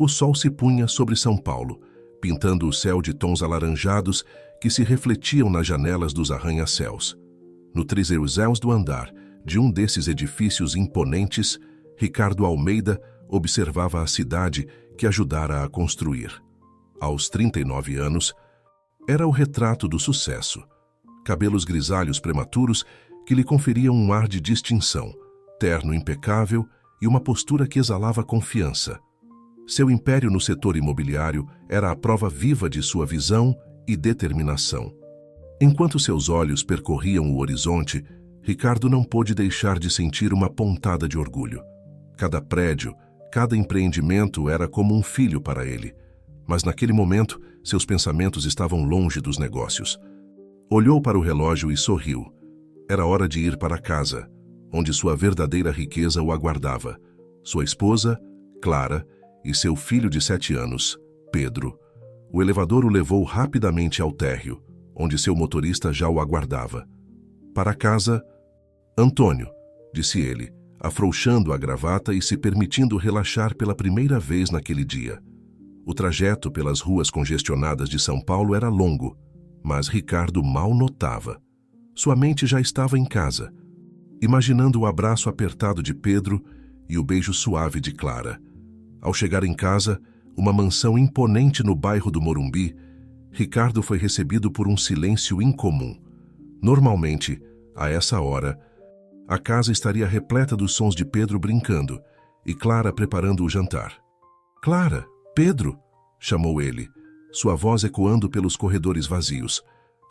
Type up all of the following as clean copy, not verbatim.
O sol se punha sobre São Paulo, pintando o céu de tons alaranjados que se refletiam nas janelas dos arranha-céus. No trezeiros do andar de um desses edifícios imponentes, Ricardo Almeida observava a cidade que ajudara a construir. Aos 39 anos, era o retrato do sucesso. Cabelos grisalhos prematuros que lhe conferiam um ar de distinção, terno impecável e uma postura que exalava confiança. Seu império no setor imobiliário era a prova viva de sua visão e determinação. Enquanto seus olhos percorriam o horizonte, Ricardo não pôde deixar de sentir uma pontada de orgulho. Cada prédio, cada empreendimento era como um filho para ele. Mas naquele momento, seus pensamentos estavam longe dos negócios. Olhou para o relógio e sorriu. Era hora de ir para casa, onde sua verdadeira riqueza o aguardava. Sua esposa, Clara, e seu filho de 7 anos, Pedro. O elevador o levou rapidamente ao térreo, onde seu motorista já o aguardava. Para casa, Antônio, disse ele, afrouxando a gravata e se permitindo relaxar pela primeira vez naquele dia. O trajeto pelas ruas congestionadas de São Paulo era longo, mas Ricardo mal notava. Sua mente já estava em casa, imaginando o abraço apertado de Pedro e o beijo suave de Clara. Ao chegar em casa, uma mansão imponente no bairro do Morumbi, Ricardo foi recebido por um silêncio incomum. Normalmente, a essa hora, a casa estaria repleta dos sons de Pedro brincando e Clara preparando o jantar. "Clara, Pedro!" chamou ele, sua voz ecoando pelos corredores vazios.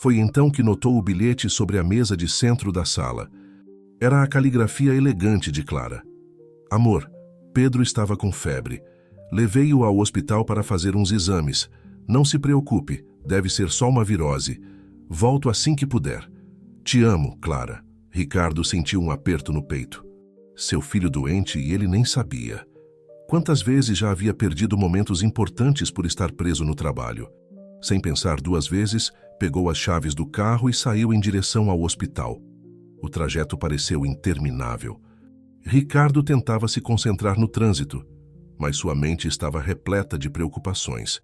Foi então que notou o bilhete sobre a mesa de centro da sala. Era a caligrafia elegante de Clara. "Amor, Pedro estava com febre. Levei-o ao hospital para fazer uns exames. Não se preocupe, deve ser só uma virose. Volto assim que puder. Te amo, Clara." Ricardo sentiu um aperto no peito. Seu filho doente e ele nem sabia. Quantas vezes já havia perdido momentos importantes por estar preso no trabalho? Sem pensar 2 vezes, pegou as chaves do carro e saiu em direção ao hospital. O trajeto pareceu interminável. Ricardo tentava se concentrar no trânsito, mas sua mente estava repleta de preocupações.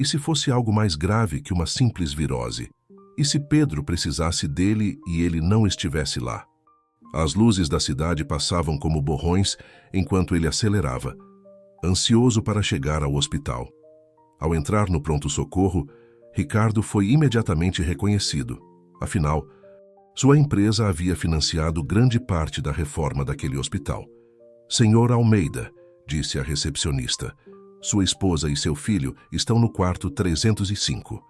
E se fosse algo mais grave que uma simples virose? E se Pedro precisasse dele e ele não estivesse lá? As luzes da cidade passavam como borrões enquanto ele acelerava, ansioso para chegar ao hospital. Ao entrar no pronto-socorro, Ricardo foi imediatamente reconhecido. Afinal, sua empresa havia financiado grande parte da reforma daquele hospital. "Senhor Almeida", disse a recepcionista, "sua esposa e seu filho estão no quarto 305.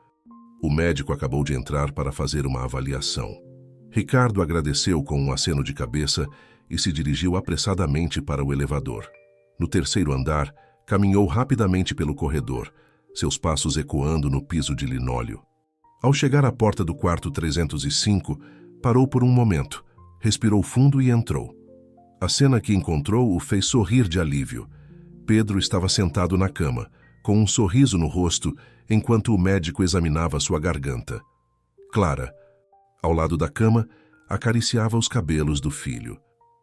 O médico acabou de entrar para fazer uma avaliação. Ricardo agradeceu com um aceno de cabeça e se dirigiu apressadamente para o elevador. No 3º andar, caminhou rapidamente pelo corredor, seus passos ecoando no piso de linóleo. Ao chegar à porta do quarto 305, parou por um momento, respirou fundo e entrou. A cena que encontrou o fez sorrir de alívio. Pedro estava sentado na cama, com um sorriso no rosto, enquanto o médico examinava sua garganta. Clara, ao lado da cama, acariciava os cabelos do filho.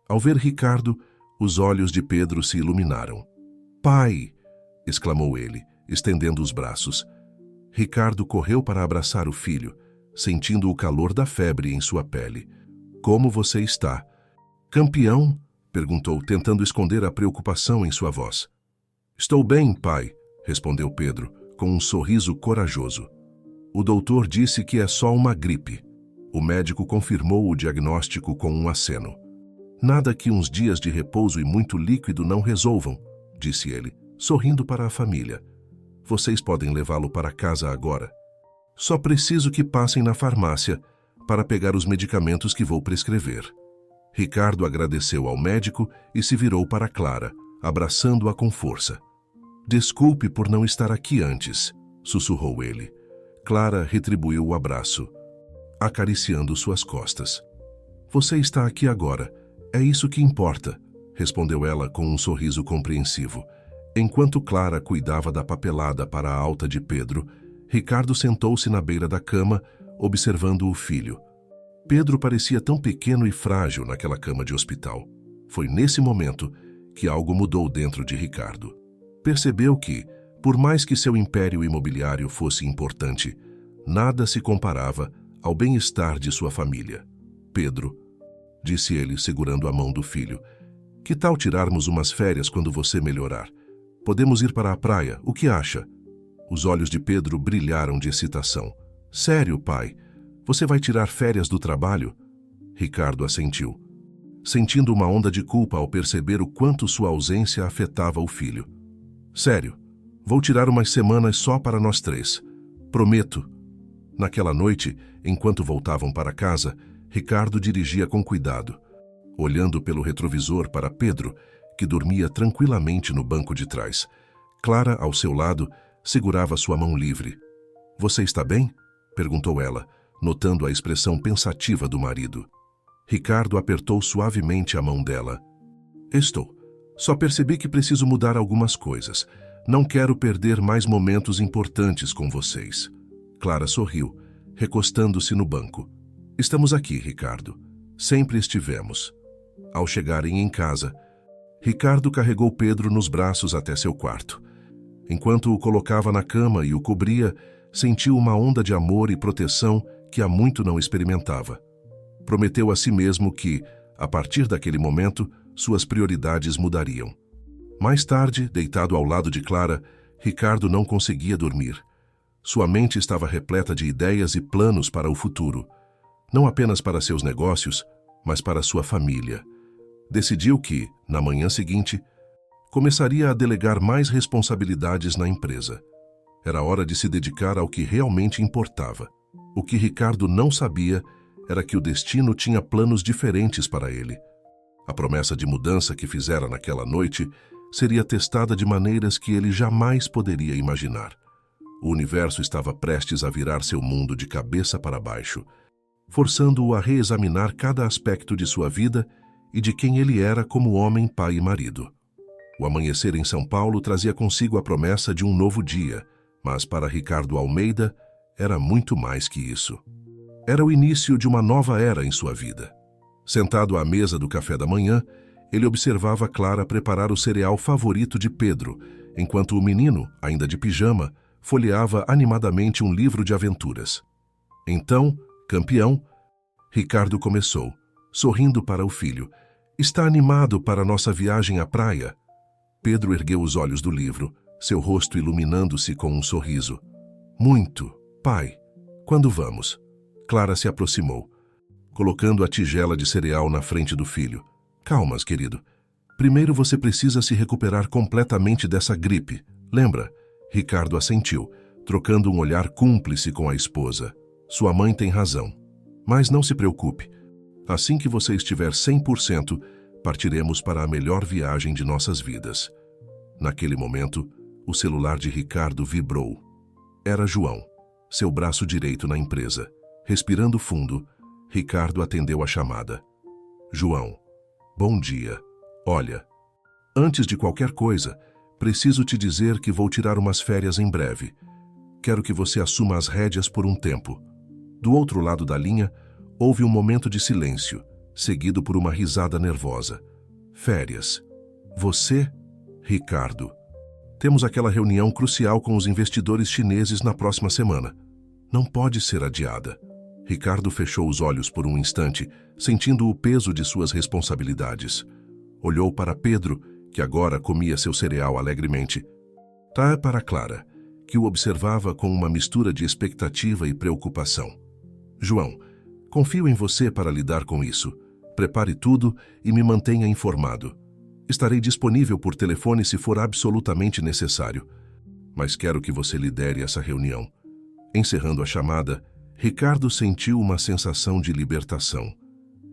Ao ver Ricardo, os olhos de Pedro se iluminaram. "Pai!" exclamou ele, estendendo os braços. Ricardo correu para abraçar o filho, sentindo o calor da febre em sua pele. "Como você está?" "Campeão?" perguntou, tentando esconder a preocupação em sua voz. "Estou bem, pai", respondeu Pedro, com um sorriso corajoso. "O doutor disse que é só uma gripe." O médico confirmou o diagnóstico com um aceno. "Nada que uns dias de repouso e muito líquido não resolvam", disse ele, sorrindo para a família. "Vocês podem levá-lo para casa agora. Só preciso que passem na farmácia para pegar os medicamentos que vou prescrever." Ricardo agradeceu ao médico e se virou para Clara, abraçando-a com força. "Desculpe por não estar aqui antes", sussurrou ele. Clara retribuiu o abraço, acariciando suas costas. "Você está aqui agora. É isso que importa", respondeu ela com um sorriso compreensivo. Enquanto Clara cuidava da papelada para a alta de Pedro, Ricardo sentou-se na beira da cama, observando o filho. Pedro parecia tão pequeno e frágil naquela cama de hospital. Foi nesse momento que algo mudou dentro de Ricardo. Percebeu que, por mais que seu império imobiliário fosse importante, nada se comparava ao bem-estar de sua família. Pedro, disse ele, segurando a mão do filho, que tal tirarmos umas férias quando você melhorar? Podemos ir para a praia, o que acha? Os olhos de Pedro brilharam de excitação. Sério, pai? Você vai tirar férias do trabalho? Ricardo assentiu, sentindo uma onda de culpa ao perceber o quanto sua ausência afetava o filho. Sério, vou tirar umas semanas só para nós três. Prometo. Naquela noite, enquanto voltavam para casa, Ricardo dirigia com cuidado, olhando pelo retrovisor para Pedro, que dormia tranquilamente no banco de trás. Clara, ao seu lado, segurava sua mão livre. Você está bem? Perguntou ela, notando a expressão pensativa do marido. Ricardo apertou suavemente a mão dela. Estou. Só percebi que preciso mudar algumas coisas. Não quero perder mais momentos importantes com vocês. Clara sorriu, recostando-se no banco. Estamos aqui, Ricardo. Sempre estivemos. Ao chegarem em casa, Ricardo carregou Pedro nos braços até seu quarto. Enquanto o colocava na cama e o cobria, sentiu uma onda de amor e proteção que há muito não experimentava. Prometeu a si mesmo que, a partir daquele momento, suas prioridades mudariam. Mais tarde, deitado ao lado de Clara, Ricardo não conseguia dormir. Sua mente estava repleta de ideias e planos para o futuro, não apenas para seus negócios, mas para sua família. Decidiu que, na manhã seguinte, começaria a delegar mais responsabilidades na empresa. Era hora de se dedicar ao que realmente importava. O que Ricardo não sabia era que o destino tinha planos diferentes para ele. A promessa de mudança que fizera naquela noite seria testada de maneiras que ele jamais poderia imaginar. O universo estava prestes a virar seu mundo de cabeça para baixo, forçando-o a reexaminar cada aspecto de sua vida e de quem ele era como homem, pai e marido. O amanhecer em São Paulo trazia consigo a promessa de um novo dia, mas para Ricardo Almeida era muito mais que isso. Era o início de uma nova era em sua vida. Sentado à mesa do café da manhã, ele observava Clara preparar o cereal favorito de Pedro, enquanto o menino, ainda de pijama, folheava animadamente um livro de aventuras. Então, campeão, Ricardo começou, sorrindo para o filho. Está animado para nossa viagem à praia? Pedro ergueu os olhos do livro, seu rosto iluminando-se com um sorriso. Muito, pai. Quando vamos? Clara se aproximou, colocando a tigela de cereal na frente do filho. Calmas, querido. Primeiro você precisa se recuperar completamente dessa gripe. Lembra? Ricardo assentiu, trocando um olhar cúmplice com a esposa. Sua mãe tem razão. Mas não se preocupe. Assim que você estiver 100%, partiremos para a melhor viagem de nossas vidas. Naquele momento, o celular de Ricardo vibrou. Era João, seu braço direito na empresa. Respirando fundo, Ricardo atendeu a chamada. João, bom dia. Olha, antes de qualquer coisa, preciso te dizer que vou tirar umas férias em breve. Quero que você assuma as rédeas por um tempo. Do outro lado da linha, houve um momento de silêncio, seguido por uma risada nervosa. Férias. Você? Ricardo. Temos aquela reunião crucial com os investidores chineses na próxima semana. Não pode ser adiada. Ricardo fechou os olhos por um instante, sentindo o peso de suas responsabilidades. Olhou para Pedro, que agora comia seu cereal alegremente. Para Clara, que o observava com uma mistura de expectativa e preocupação. João, confio em você para lidar com isso. Prepare tudo e me mantenha informado. Estarei disponível por telefone se for absolutamente necessário. Mas quero que você lidere essa reunião. Encerrando a chamada, Ricardo sentiu uma sensação de libertação.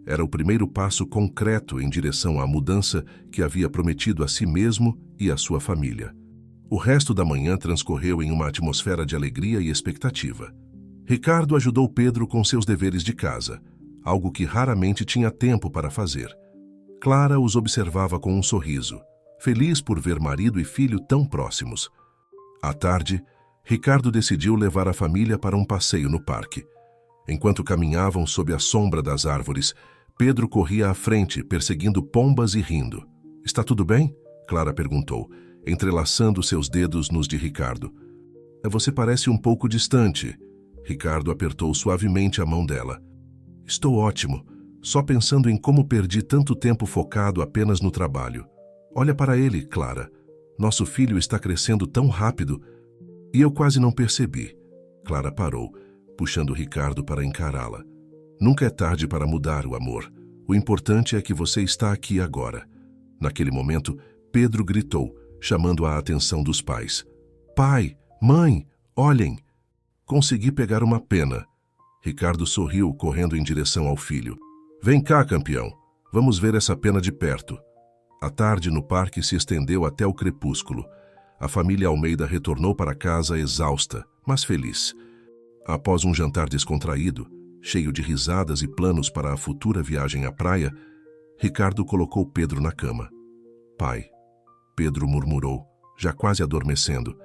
Era o primeiro passo concreto em direção à mudança que havia prometido a si mesmo e à sua família. O resto da manhã transcorreu em uma atmosfera de alegria e expectativa. Ricardo ajudou Pedro com seus deveres de casa, algo que raramente tinha tempo para fazer. Clara os observava com um sorriso, feliz por ver marido e filho tão próximos. À tarde, Ricardo decidiu levar a família para um passeio no parque. Enquanto caminhavam sob a sombra das árvores, Pedro corria à frente, perseguindo pombas e rindo. Está tudo bem? Clara perguntou, entrelaçando seus dedos nos de Ricardo. Você parece um pouco distante. Ricardo apertou suavemente a mão dela. Estou ótimo, só pensando em como perdi tanto tempo focado apenas no trabalho. Olha para ele, Clara. Nosso filho está crescendo tão rápido. E eu quase não percebi. Clara parou, puxando Ricardo para encará-la. Nunca é tarde para mudar o amor. O importante é que você está aqui agora. Naquele momento, Pedro gritou, chamando a atenção dos pais. Pai, mãe, olhem! Consegui pegar uma pena. Ricardo sorriu, correndo em direção ao filho. Vem cá, campeão. Vamos ver essa pena de perto. A tarde no parque se estendeu até o crepúsculo. A família Almeida retornou para casa exausta, mas feliz. Após um jantar descontraído, cheio de risadas e planos para a futura viagem à praia, Ricardo colocou Pedro na cama. Pai, Pedro murmurou, já quase adormecendo,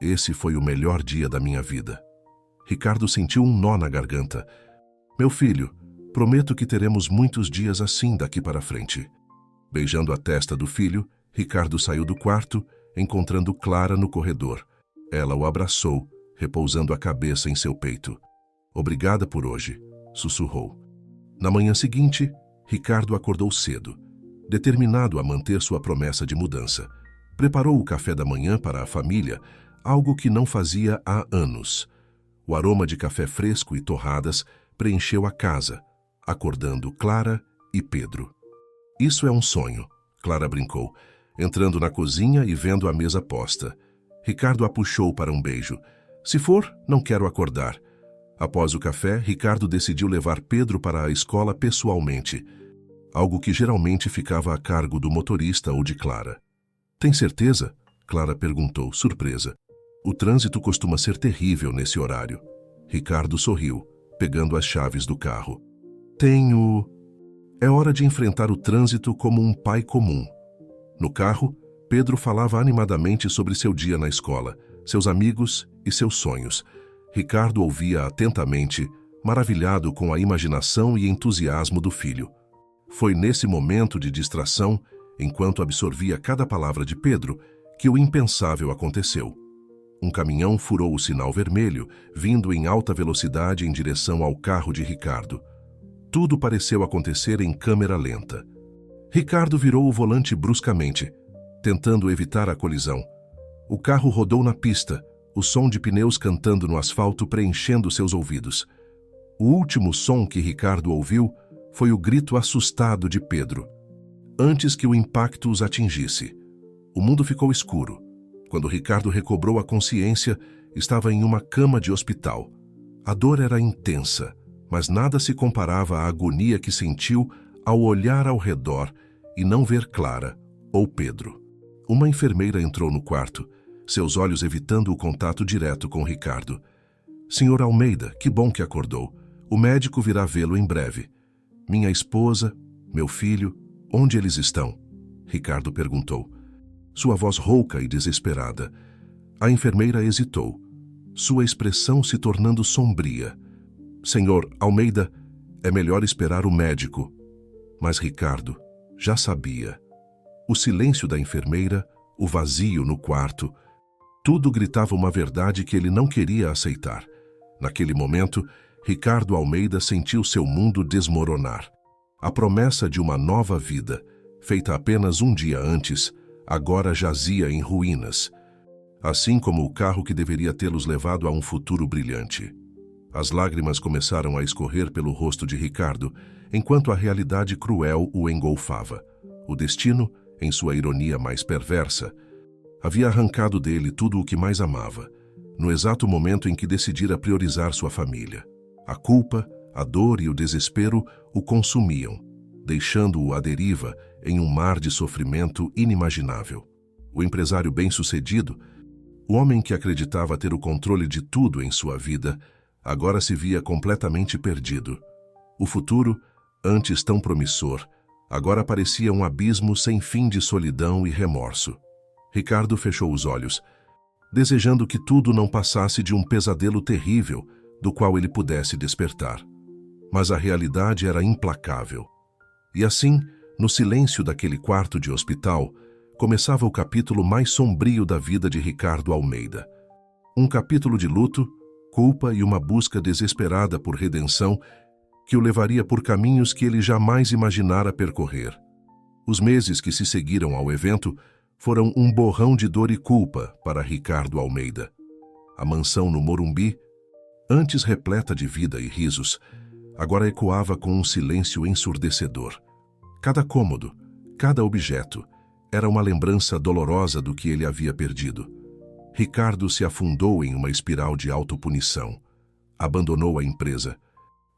esse foi o melhor dia da minha vida. Ricardo sentiu um nó na garganta. Meu filho, prometo que teremos muitos dias assim daqui para frente. Beijando a testa do filho, Ricardo saiu do quarto, encontrando Clara no corredor. Ela o abraçou, repousando a cabeça em seu peito. Obrigada por hoje, sussurrou. Na manhã seguinte, Ricardo acordou cedo, determinado a manter sua promessa de mudança. Preparou o café da manhã para a família, algo que não fazia há anos. O aroma de café fresco e torradas preencheu a casa, acordando Clara e Pedro. Isso é um sonho, Clara brincou, entrando na cozinha e vendo a mesa posta. Ricardo a puxou para um beijo. Se for, não quero acordar. Após o café, Ricardo decidiu levar Pedro para a escola pessoalmente, algo que geralmente ficava a cargo do motorista ou de Clara. Tem certeza? Clara perguntou, surpresa. O trânsito costuma ser terrível nesse horário. Ricardo sorriu, pegando as chaves do carro. Tenho... É hora de enfrentar o trânsito como um pai comum. No carro, Pedro falava animadamente sobre seu dia na escola, seus amigos e seus sonhos. Ricardo ouvia atentamente, maravilhado com a imaginação e entusiasmo do filho. Foi nesse momento de distração, enquanto absorvia cada palavra de Pedro, que o impensável aconteceu. Um caminhão furou o sinal vermelho, vindo em alta velocidade em direção ao carro de Ricardo. Tudo pareceu acontecer em câmera lenta. Ricardo virou o volante bruscamente, tentando evitar a colisão. O carro rodou na pista, o som de pneus cantando no asfalto preenchendo seus ouvidos. O último som que Ricardo ouviu foi o grito assustado de Pedro. Antes que o impacto os atingisse, o mundo ficou escuro. Quando Ricardo recobrou a consciência, estava em uma cama de hospital. A dor era intensa, mas nada se comparava à agonia que sentiu ao olhar ao redor e não ver Clara ou Pedro. Uma enfermeira entrou no quarto, seus olhos evitando o contato direto com Ricardo. Senhor Almeida, que bom que acordou. O médico virá vê-lo em breve. Minha esposa, meu filho, onde eles estão? Ricardo perguntou. Sua voz rouca e desesperada. A enfermeira hesitou, sua expressão se tornando sombria. Senhor Almeida, é melhor esperar o médico. Mas Ricardo já sabia. O silêncio da enfermeira, o vazio no quarto, tudo gritava uma verdade que ele não queria aceitar. Naquele momento, Ricardo Almeida sentiu seu mundo desmoronar. A promessa de uma nova vida, feita apenas um dia antes, agora jazia em ruínas, assim como o carro que deveria tê-los levado a um futuro brilhante. As lágrimas começaram a escorrer pelo rosto de Ricardo, enquanto a realidade cruel o engolfava. O destino, em sua ironia mais perversa, havia arrancado dele tudo o que mais amava, no exato momento em que decidira priorizar sua família. A culpa, a dor e o desespero o consumiam, deixando-o à deriva em um mar de sofrimento inimaginável. O empresário bem-sucedido, o homem que acreditava ter o controle de tudo em sua vida, agora se via completamente perdido. O futuro, antes tão promissor, agora parecia um abismo sem fim de solidão e remorso. Ricardo fechou os olhos, desejando que tudo não passasse de um pesadelo terrível do qual ele pudesse despertar. Mas a realidade era implacável. E assim, no silêncio daquele quarto de hospital, começava o capítulo mais sombrio da vida de Ricardo Almeida. Um capítulo de luto, culpa e uma busca desesperada por redenção que o levaria por caminhos que ele jamais imaginara percorrer. Os meses que se seguiram ao evento foram um borrão de dor e culpa para Ricardo Almeida. A mansão no Morumbi, antes repleta de vida e risos, agora ecoava com um silêncio ensurdecedor. Cada cômodo, cada objeto, era uma lembrança dolorosa do que ele havia perdido. Ricardo se afundou em uma espiral de autopunição. Abandonou a empresa,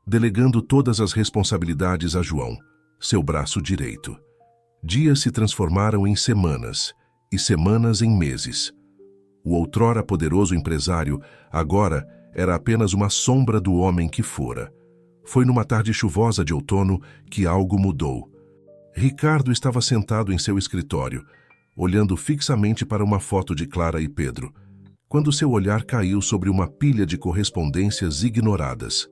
delegando todas as responsabilidades a João, seu braço direito. Dias se transformaram em semanas, e semanas em meses. O outrora poderoso empresário agora era apenas uma sombra do homem que fora. Foi numa tarde chuvosa de outono que algo mudou. Ricardo estava sentado em seu escritório, olhando fixamente para uma foto de Clara e Pedro, quando seu olhar caiu sobre uma pilha de correspondências ignoradas.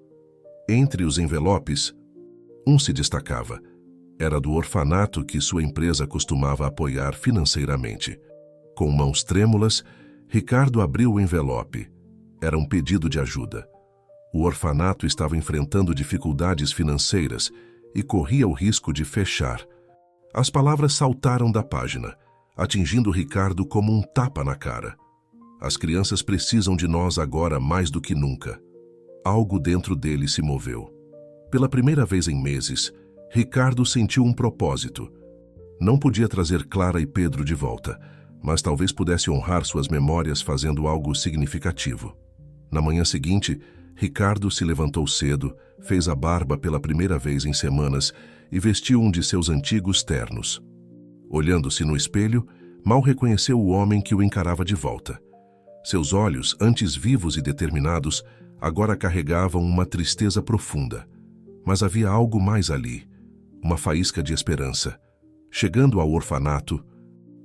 Entre os envelopes, um se destacava. Era do orfanato que sua empresa costumava apoiar financeiramente. Com mãos trêmulas, Ricardo abriu o envelope. Era um pedido de ajuda. O orfanato estava enfrentando dificuldades financeiras e corria o risco de fechar. As palavras saltaram da página, atingindo Ricardo como um tapa na cara. As crianças precisam de nós agora mais do que nunca. Algo dentro dele se moveu. Pela primeira vez em meses, Ricardo sentiu um propósito. Não podia trazer Clara e Pedro de volta, mas talvez pudesse honrar suas memórias fazendo algo significativo. Na manhã seguinte, Ricardo se levantou cedo, fez a barba pela primeira vez em semanas e vestiu um de seus antigos ternos. Olhando-se no espelho, mal reconheceu o homem que o encarava de volta. Seus olhos, antes vivos e determinados, agora carregavam uma tristeza profunda. Mas havia algo mais ali, uma faísca de esperança. Chegando ao orfanato,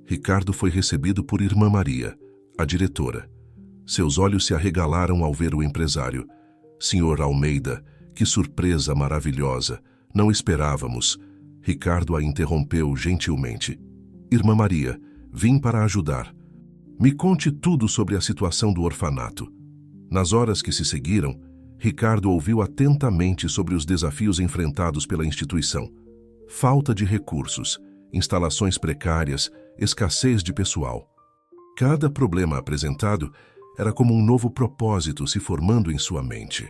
Ricardo foi recebido por Irmã Maria, a diretora. Seus olhos se arregalaram ao ver o empresário. Senhor Almeida, que surpresa maravilhosa! Não esperávamos. Ricardo a interrompeu gentilmente. Irmã Maria, vim para ajudar. Me conte tudo sobre a situação do orfanato. Nas horas que se seguiram, Ricardo ouviu atentamente sobre os desafios enfrentados pela instituição. Falta de recursos, instalações precárias, escassez de pessoal. Cada problema apresentado era como um novo propósito se formando em sua mente.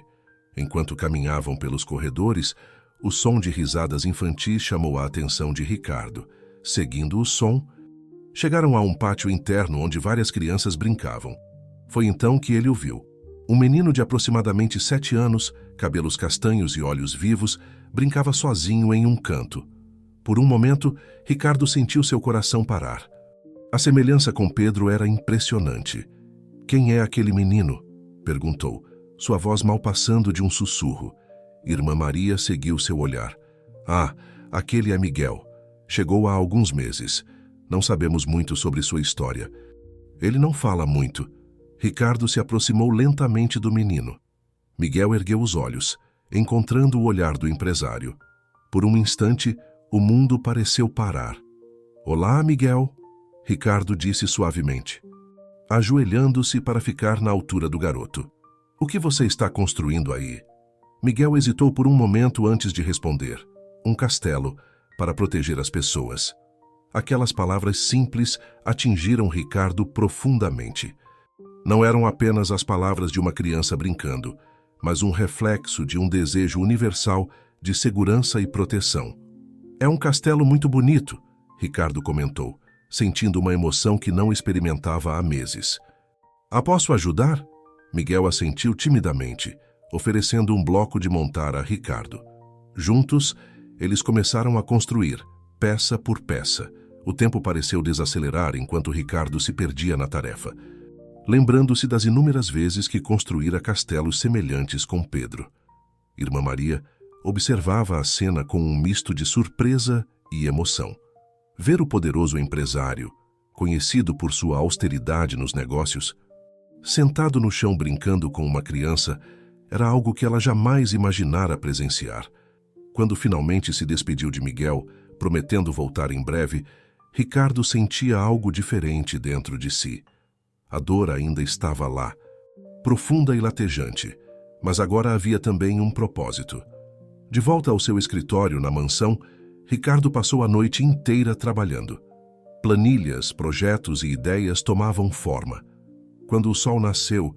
Enquanto caminhavam pelos corredores, o som de risadas infantis chamou a atenção de Ricardo. Seguindo o som, chegaram a um pátio interno onde várias crianças brincavam. Foi então que ele o viu. Um menino de aproximadamente 7 anos, cabelos castanhos e olhos vivos, brincava sozinho em um canto. Por um momento, Ricardo sentiu seu coração parar. A semelhança com Pedro era impressionante. "Quem é aquele menino?" perguntou, sua voz mal passando de um sussurro. Irmã Maria seguiu seu olhar. "Ah, aquele é Miguel. Chegou há alguns meses. Não sabemos muito sobre sua história. Ele não fala muito." Ricardo se aproximou lentamente do menino. Miguel ergueu os olhos, encontrando o olhar do empresário. Por um instante, o mundo pareceu parar. "Olá, Miguel," Ricardo disse suavemente, ajoelhando-se para ficar na altura do garoto. "O que você está construindo aí?" Miguel hesitou por um momento antes de responder. "Um castelo, para proteger as pessoas." Aquelas palavras simples atingiram Ricardo profundamente. Não eram apenas as palavras de uma criança brincando, mas um reflexo de um desejo universal de segurança e proteção. "É um castelo muito bonito," Ricardo comentou, sentindo uma emoção que não experimentava há meses. "Posso ajudar?" Miguel assentiu timidamente, oferecendo um bloco de montar a Ricardo. Juntos, eles começaram a construir, peça por peça. O tempo pareceu desacelerar enquanto Ricardo se perdia na tarefa, lembrando-se das inúmeras vezes que construíra castelos semelhantes com Pedro. Irmã Maria observava a cena com um misto de surpresa e emoção. Ver o poderoso empresário, conhecido por sua austeridade nos negócios, sentado no chão brincando com uma criança, era algo que ela jamais imaginara presenciar. Quando finalmente se despediu de Miguel, prometendo voltar em breve, Ricardo sentia algo diferente dentro de si. A dor ainda estava lá, profunda e latejante, mas agora havia também um propósito. De volta ao seu escritório na mansão, Ricardo passou a noite inteira trabalhando. Planilhas, projetos e ideias tomavam forma. Quando o sol nasceu,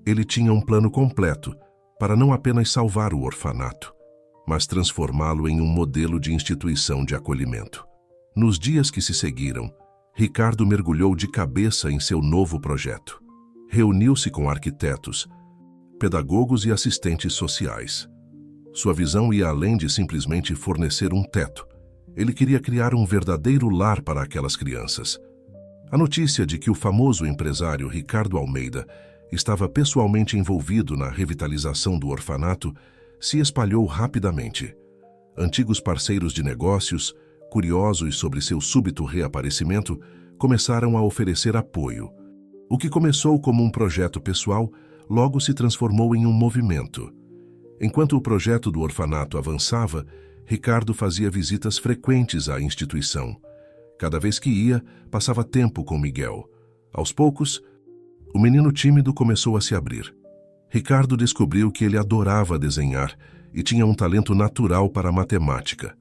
ele tinha um plano completo para não apenas salvar o orfanato, mas transformá-lo em um modelo de instituição de acolhimento. Nos dias que se seguiram, Ricardo mergulhou de cabeça em seu novo projeto. Reuniu-se com arquitetos, pedagogos e assistentes sociais. Sua visão ia além de simplesmente fornecer um teto. Ele queria criar um verdadeiro lar para aquelas crianças. A notícia de que o famoso empresário Ricardo Almeida estava pessoalmente envolvido na revitalização do orfanato se espalhou rapidamente. Antigos parceiros de negócios, curiosos sobre seu súbito reaparecimento, começaram a oferecer apoio. O que começou como um projeto pessoal, logo se transformou em um movimento. Enquanto o projeto do orfanato avançava, Ricardo fazia visitas frequentes à instituição. Cada vez que ia, passava tempo com Miguel. Aos poucos, o menino tímido começou a se abrir. Ricardo descobriu que ele adorava desenhar e tinha um talento natural para a matemática.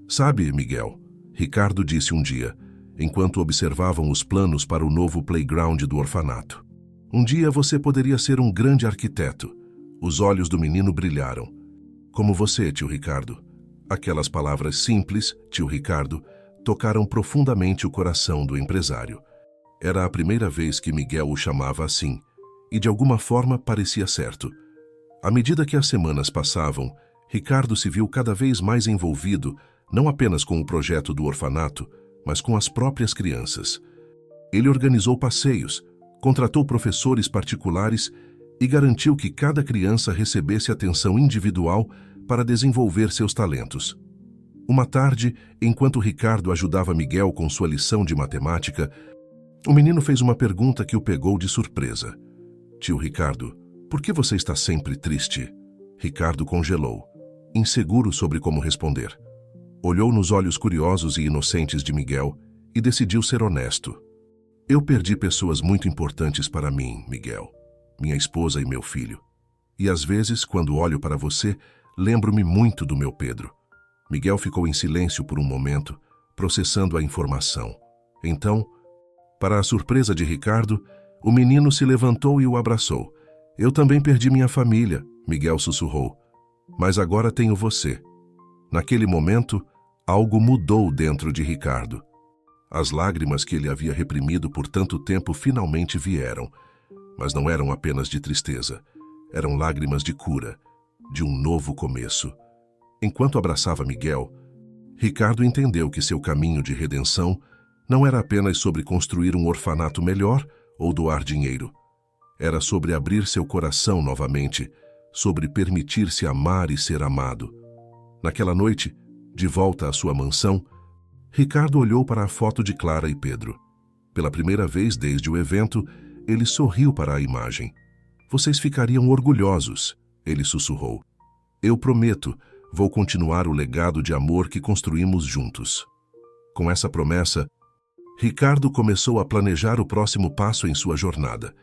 "Sabe, Miguel", Ricardo disse um dia, enquanto observavam os planos para o novo playground do orfanato. "Um dia você poderia ser um grande arquiteto." Os olhos do menino brilharam. "Como você, tio Ricardo." Aquelas palavras simples, tio Ricardo, tocaram profundamente o coração do empresário. Era a primeira vez que Miguel o chamava assim, e de alguma forma parecia certo. À medida que as semanas passavam, Ricardo se viu cada vez mais envolvido, não apenas com o projeto do orfanato, mas com as próprias crianças. Ele organizou passeios, contratou professores particulares e garantiu que cada criança recebesse atenção individual para desenvolver seus talentos. Uma tarde, enquanto Ricardo ajudava Miguel com sua lição de matemática, o menino fez uma pergunta que o pegou de surpresa. "Tio Ricardo, por que você está sempre triste?" Ricardo congelou, inseguro sobre como responder. Olhou nos olhos curiosos e inocentes de Miguel e decidiu ser honesto. "Eu perdi pessoas muito importantes para mim, Miguel. Minha esposa e meu filho. E às vezes, quando olho para você, lembro-me muito do meu Pedro." Miguel ficou em silêncio por um momento, processando a informação. Então, para a surpresa de Ricardo, o menino se levantou e o abraçou. "Eu também perdi minha família", Miguel sussurrou. "Mas agora tenho você." Naquele momento, algo mudou dentro de Ricardo. As lágrimas que ele havia reprimido por tanto tempo finalmente vieram. Mas não eram apenas de tristeza. Eram lágrimas de cura, de um novo começo. Enquanto abraçava Miguel, Ricardo entendeu que seu caminho de redenção não era apenas sobre construir um orfanato melhor ou doar dinheiro. Era sobre abrir seu coração novamente, sobre permitir-se amar e ser amado. Naquela noite, de volta à sua mansão, Ricardo olhou para a foto de Clara e Pedro. Pela primeira vez desde o evento, ele sorriu para a imagem. "Vocês ficariam orgulhosos", ele sussurrou. "Eu prometo, vou continuar o legado de amor que construímos juntos." Com essa promessa, Ricardo começou a planejar o próximo passo em sua jornada.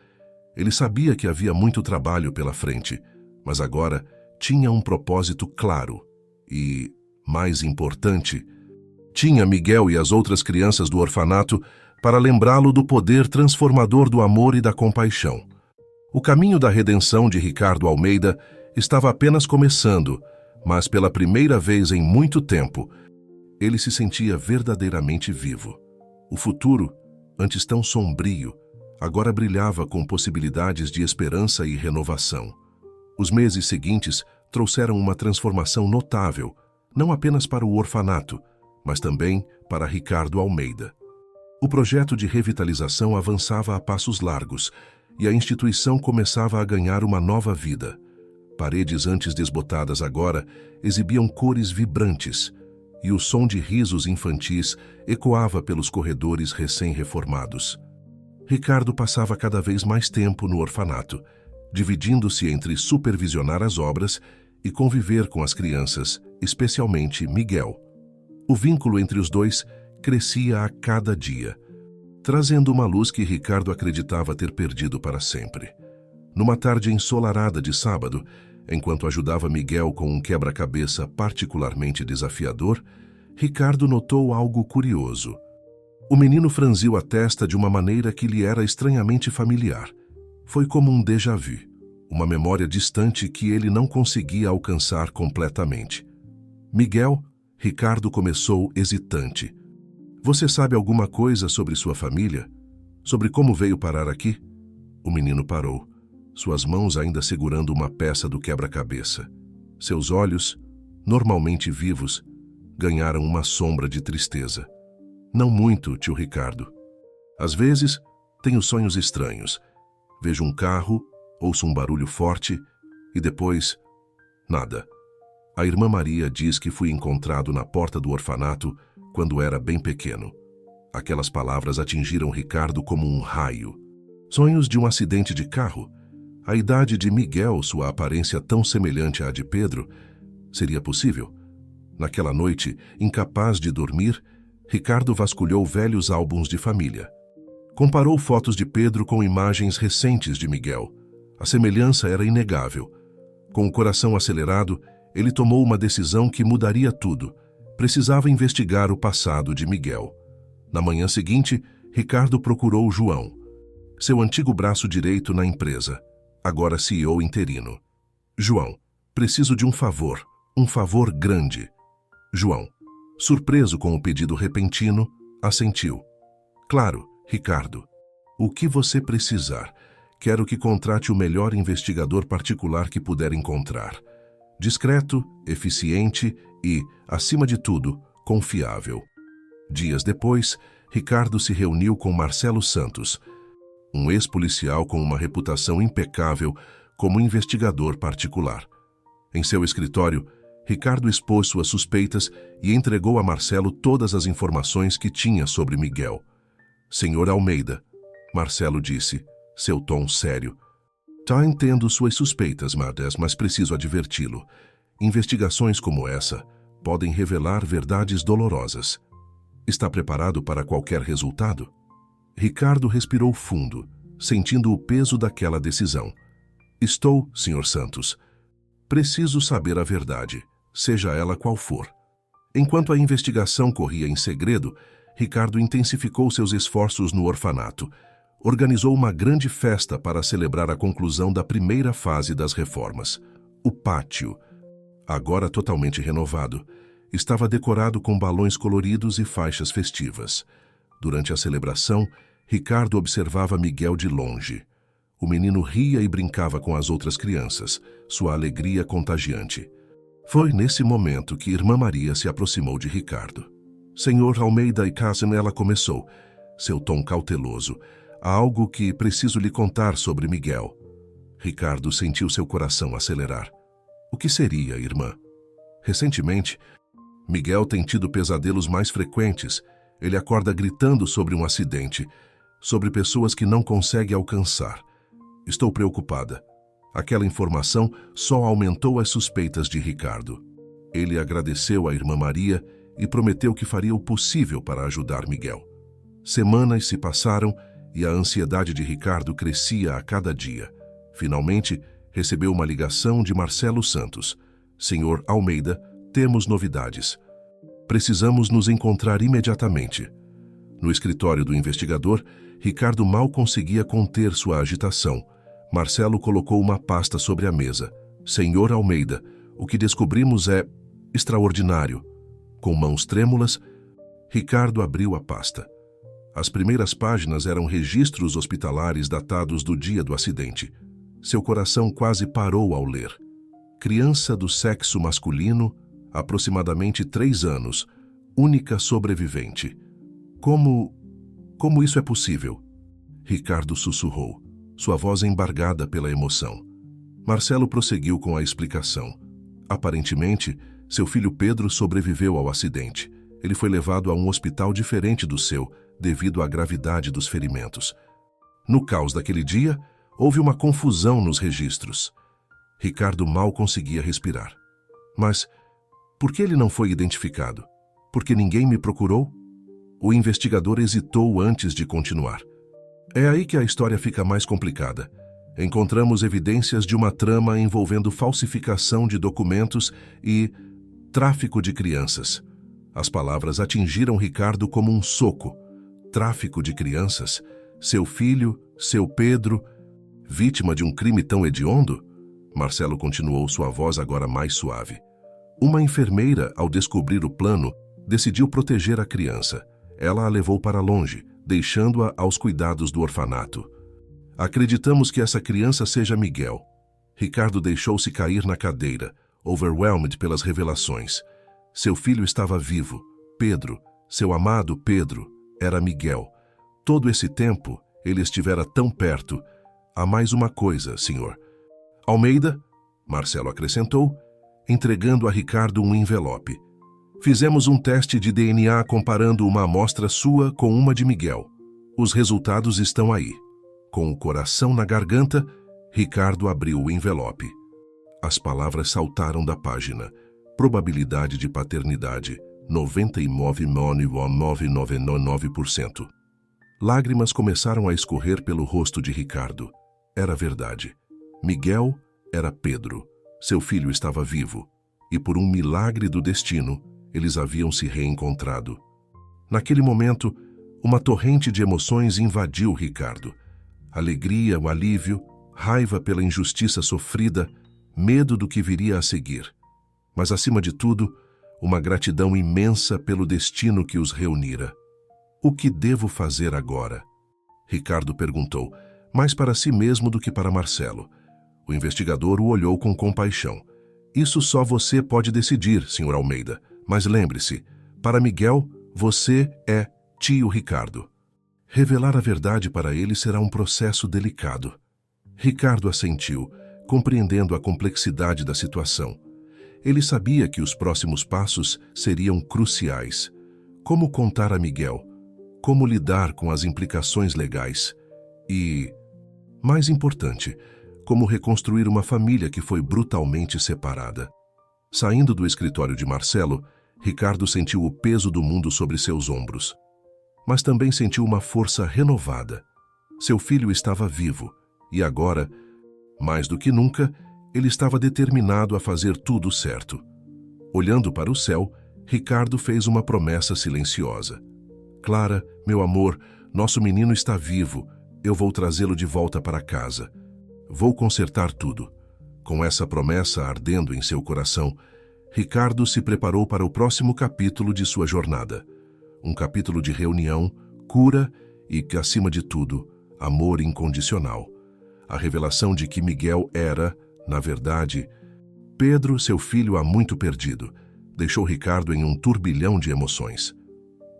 Ele sabia que havia muito trabalho pela frente, mas agora tinha um propósito claro e, mais importante, tinha Miguel e as outras crianças do orfanato para lembrá-lo do poder transformador do amor e da compaixão. O caminho da redenção de Ricardo Almeida estava apenas começando, mas pela primeira vez em muito tempo, ele se sentia verdadeiramente vivo. O futuro, antes tão sombrio, agora brilhava com possibilidades de esperança e renovação. Os meses seguintes trouxeram uma transformação notável, não apenas para o orfanato, mas também para Ricardo Almeida. O projeto de revitalização avançava a passos largos e a instituição começava a ganhar uma nova vida. Paredes antes desbotadas agora exibiam cores vibrantes e o som de risos infantis ecoava pelos corredores recém-reformados. Ricardo passava cada vez mais tempo no orfanato, dividindo-se entre supervisionar as obras e conviver com as crianças, especialmente Miguel. O vínculo entre os dois crescia a cada dia, trazendo uma luz que Ricardo acreditava ter perdido para sempre. Numa tarde ensolarada de sábado, enquanto ajudava Miguel com um quebra-cabeça particularmente desafiador, Ricardo notou algo curioso. O menino franziu a testa de uma maneira que lhe era estranhamente familiar. Foi como um déjà-vu, uma memória distante que ele não conseguia alcançar completamente. Miguel, Ricardo começou hesitante. Você sabe alguma coisa sobre sua família? Sobre como veio parar aqui? O menino parou, suas mãos ainda segurando uma peça do quebra-cabeça. Seus olhos, normalmente vivos, ganharam uma sombra de tristeza. Não muito, tio Ricardo. Às vezes, tenho sonhos estranhos. Vejo um carro, ouço um barulho forte e depois, nada. A irmã Maria diz que fui encontrado na porta do orfanato quando era bem pequeno. Aquelas palavras atingiram Ricardo como um raio. Sonhos de um acidente de carro? A idade de Miguel, sua aparência tão semelhante à de Pedro, seria possível? Naquela noite, incapaz de dormir, Ricardo vasculhou velhos álbuns de família. Comparou fotos de Pedro com imagens recentes de Miguel. A semelhança era inegável. Com o coração acelerado, ele tomou uma decisão que mudaria tudo. Precisava investigar o passado de Miguel. Na manhã seguinte, Ricardo procurou João, seu antigo braço direito na empresa, agora CEO interino. João, preciso de um favor grande. João, surpreso com o pedido repentino, assentiu. Claro, Ricardo. O que você precisar? Quero que contrate o melhor investigador particular que puder encontrar. Discreto, eficiente e, acima de tudo, confiável. Dias depois, Ricardo se reuniu com Marcelo Santos, um ex-policial com uma reputação impecável como investigador particular. Em seu escritório, Ricardo expôs suas suspeitas e entregou a Marcelo todas as informações que tinha sobre Miguel. Senhor Almeida, Marcelo disse, seu tom sério. Entendo suas suspeitas, Mardes, mas preciso adverti-lo. Investigações como essa podem revelar verdades dolorosas. Está preparado para qualquer resultado? Ricardo respirou fundo, sentindo o peso daquela decisão. Estou, Sr. Santos. Preciso saber a verdade, seja ela qual for. Enquanto a investigação corria em segredo, Ricardo intensificou seus esforços no orfanato. Organizou uma grande festa para celebrar a conclusão da primeira fase das reformas. O pátio, agora totalmente renovado, estava decorado com balões coloridos e faixas festivas. Durante a celebração, Ricardo observava Miguel de longe. O menino ria e brincava com as outras crianças, sua alegria contagiante. Foi nesse momento que Irmã Maria se aproximou de Ricardo. Senhor Almeida e Cousin, ela começou, seu tom cauteloso. Há algo que preciso lhe contar sobre Miguel. Ricardo sentiu seu coração acelerar. O que seria, irmã? Recentemente, Miguel tem tido pesadelos mais frequentes. Ele acorda gritando sobre um acidente, sobre pessoas que não consegue alcançar. Estou preocupada. Aquela informação só aumentou as suspeitas de Ricardo. Ele agradeceu à irmã Maria e prometeu que faria o possível para ajudar Miguel. Semanas se passaram e a ansiedade de Ricardo crescia a cada dia. Finalmente, recebeu uma ligação de Marcelo Santos. Senhor Almeida, temos novidades. Precisamos nos encontrar imediatamente. No escritório do investigador, Ricardo mal conseguia conter sua agitação. Marcelo colocou uma pasta sobre a mesa. Senhor Almeida, o que descobrimos é extraordinário. Com mãos trêmulas, Ricardo abriu a pasta. As primeiras páginas eram registros hospitalares datados do dia do acidente. Seu coração quase parou ao ler. Criança do sexo masculino, aproximadamente 3 anos, única sobrevivente. Como isso é possível? Ricardo sussurrou, sua voz embargada pela emoção. Marcelo prosseguiu com a explicação. Aparentemente, seu filho Pedro sobreviveu ao acidente. Ele foi levado a um hospital diferente do seu, devido à gravidade dos ferimentos. No caos daquele dia, houve uma confusão nos registros. Ricardo mal conseguia respirar. Mas por que ele não foi identificado? Porque ninguém me procurou? O investigador hesitou antes de continuar. É aí que a história fica mais complicada. Encontramos evidências de uma trama envolvendo falsificação de documentos e tráfico de crianças. As palavras atingiram Ricardo como um soco. Tráfico de crianças? Seu filho, seu Pedro, vítima de um crime tão hediondo? Marcelo continuou, sua voz agora mais suave. Uma enfermeira, ao descobrir o plano, decidiu proteger a criança. Ela a levou para longe, deixando-a aos cuidados do orfanato. Acreditamos que essa criança seja Miguel. Ricardo deixou-se cair na cadeira, overwhelmed pelas revelações. Seu filho estava vivo. Pedro, seu amado Pedro, era Miguel. Todo esse tempo, ele estivera tão perto. Há mais uma coisa, senhor. Almeida, Marcelo acrescentou, entregando a Ricardo um envelope. Fizemos um teste de DNA comparando uma amostra sua com uma de Miguel. Os resultados estão aí. Com o coração na garganta, Ricardo abriu o envelope. As palavras saltaram da página. Probabilidade de paternidade, 99,999%. Lágrimas começaram a escorrer pelo rosto de Ricardo. Era verdade. Miguel era Pedro. Seu filho estava vivo. E por um milagre do destino, eles haviam se reencontrado. Naquele momento, uma torrente de emoções invadiu Ricardo. Alegria, o alívio, raiva pela injustiça sofrida, medo do que viria a seguir. Mas, acima de tudo, uma gratidão imensa pelo destino que os reunira. O que devo fazer agora? Ricardo perguntou, mais para si mesmo do que para Marcelo. O investigador o olhou com compaixão. Isso só você pode decidir, Sr. Almeida. Mas lembre-se, para Miguel, você é tio Ricardo. Revelar a verdade para ele será um processo delicado. Ricardo assentiu, compreendendo a complexidade da situação. Ele sabia que os próximos passos seriam cruciais. Como contar a Miguel? Como lidar com as implicações legais? E, mais importante, como reconstruir uma família que foi brutalmente separada? Saindo do escritório de Marcelo, Ricardo sentiu o peso do mundo sobre seus ombros. Mas também sentiu uma força renovada. Seu filho estava vivo, e agora, mais do que nunca, ele estava determinado a fazer tudo certo. Olhando para o céu, Ricardo fez uma promessa silenciosa. Clara, meu amor, nosso menino está vivo. Eu vou trazê-lo de volta para casa. Vou consertar tudo. Com essa promessa ardendo em seu coração, Ricardo se preparou para o próximo capítulo de sua jornada. Um capítulo de reunião, cura e, acima de tudo, amor incondicional. A revelação de que Miguel era, na verdade, Pedro, seu filho há muito perdido, deixou Ricardo em um turbilhão de emoções.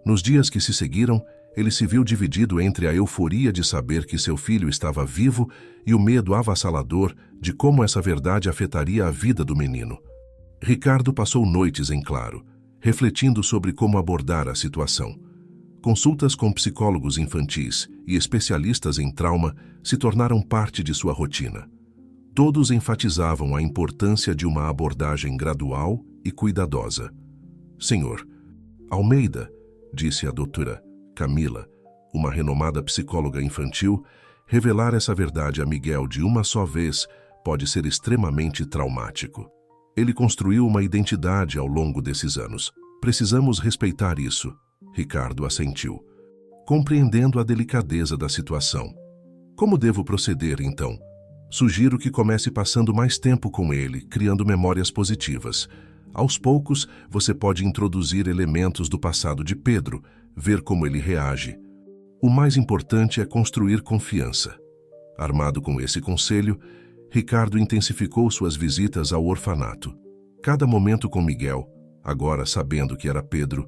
Nos dias que se seguiram, ele se viu dividido entre a euforia de saber que seu filho estava vivo e o medo avassalador de como essa verdade afetaria a vida do menino. Ricardo passou noites em claro, refletindo sobre como abordar a situação. Consultas com psicólogos infantis e especialistas em trauma se tornaram parte de sua rotina. Todos enfatizavam a importância de uma abordagem gradual e cuidadosa. Senhor Almeida, disse a doutora Camila, uma renomada psicóloga infantil, revelar essa verdade a Miguel de uma só vez pode ser extremamente traumático. Ele construiu uma identidade ao longo desses anos. Precisamos respeitar isso. Ricardo assentiu, compreendendo a delicadeza da situação. Como devo proceder, então? Sugiro que comece passando mais tempo com ele, criando memórias positivas. Aos poucos, você pode introduzir elementos do passado de Pedro, ver como ele reage. O mais importante é construir confiança. Armado com esse conselho, Ricardo intensificou suas visitas ao orfanato. Cada momento com Miguel, agora sabendo que era Pedro,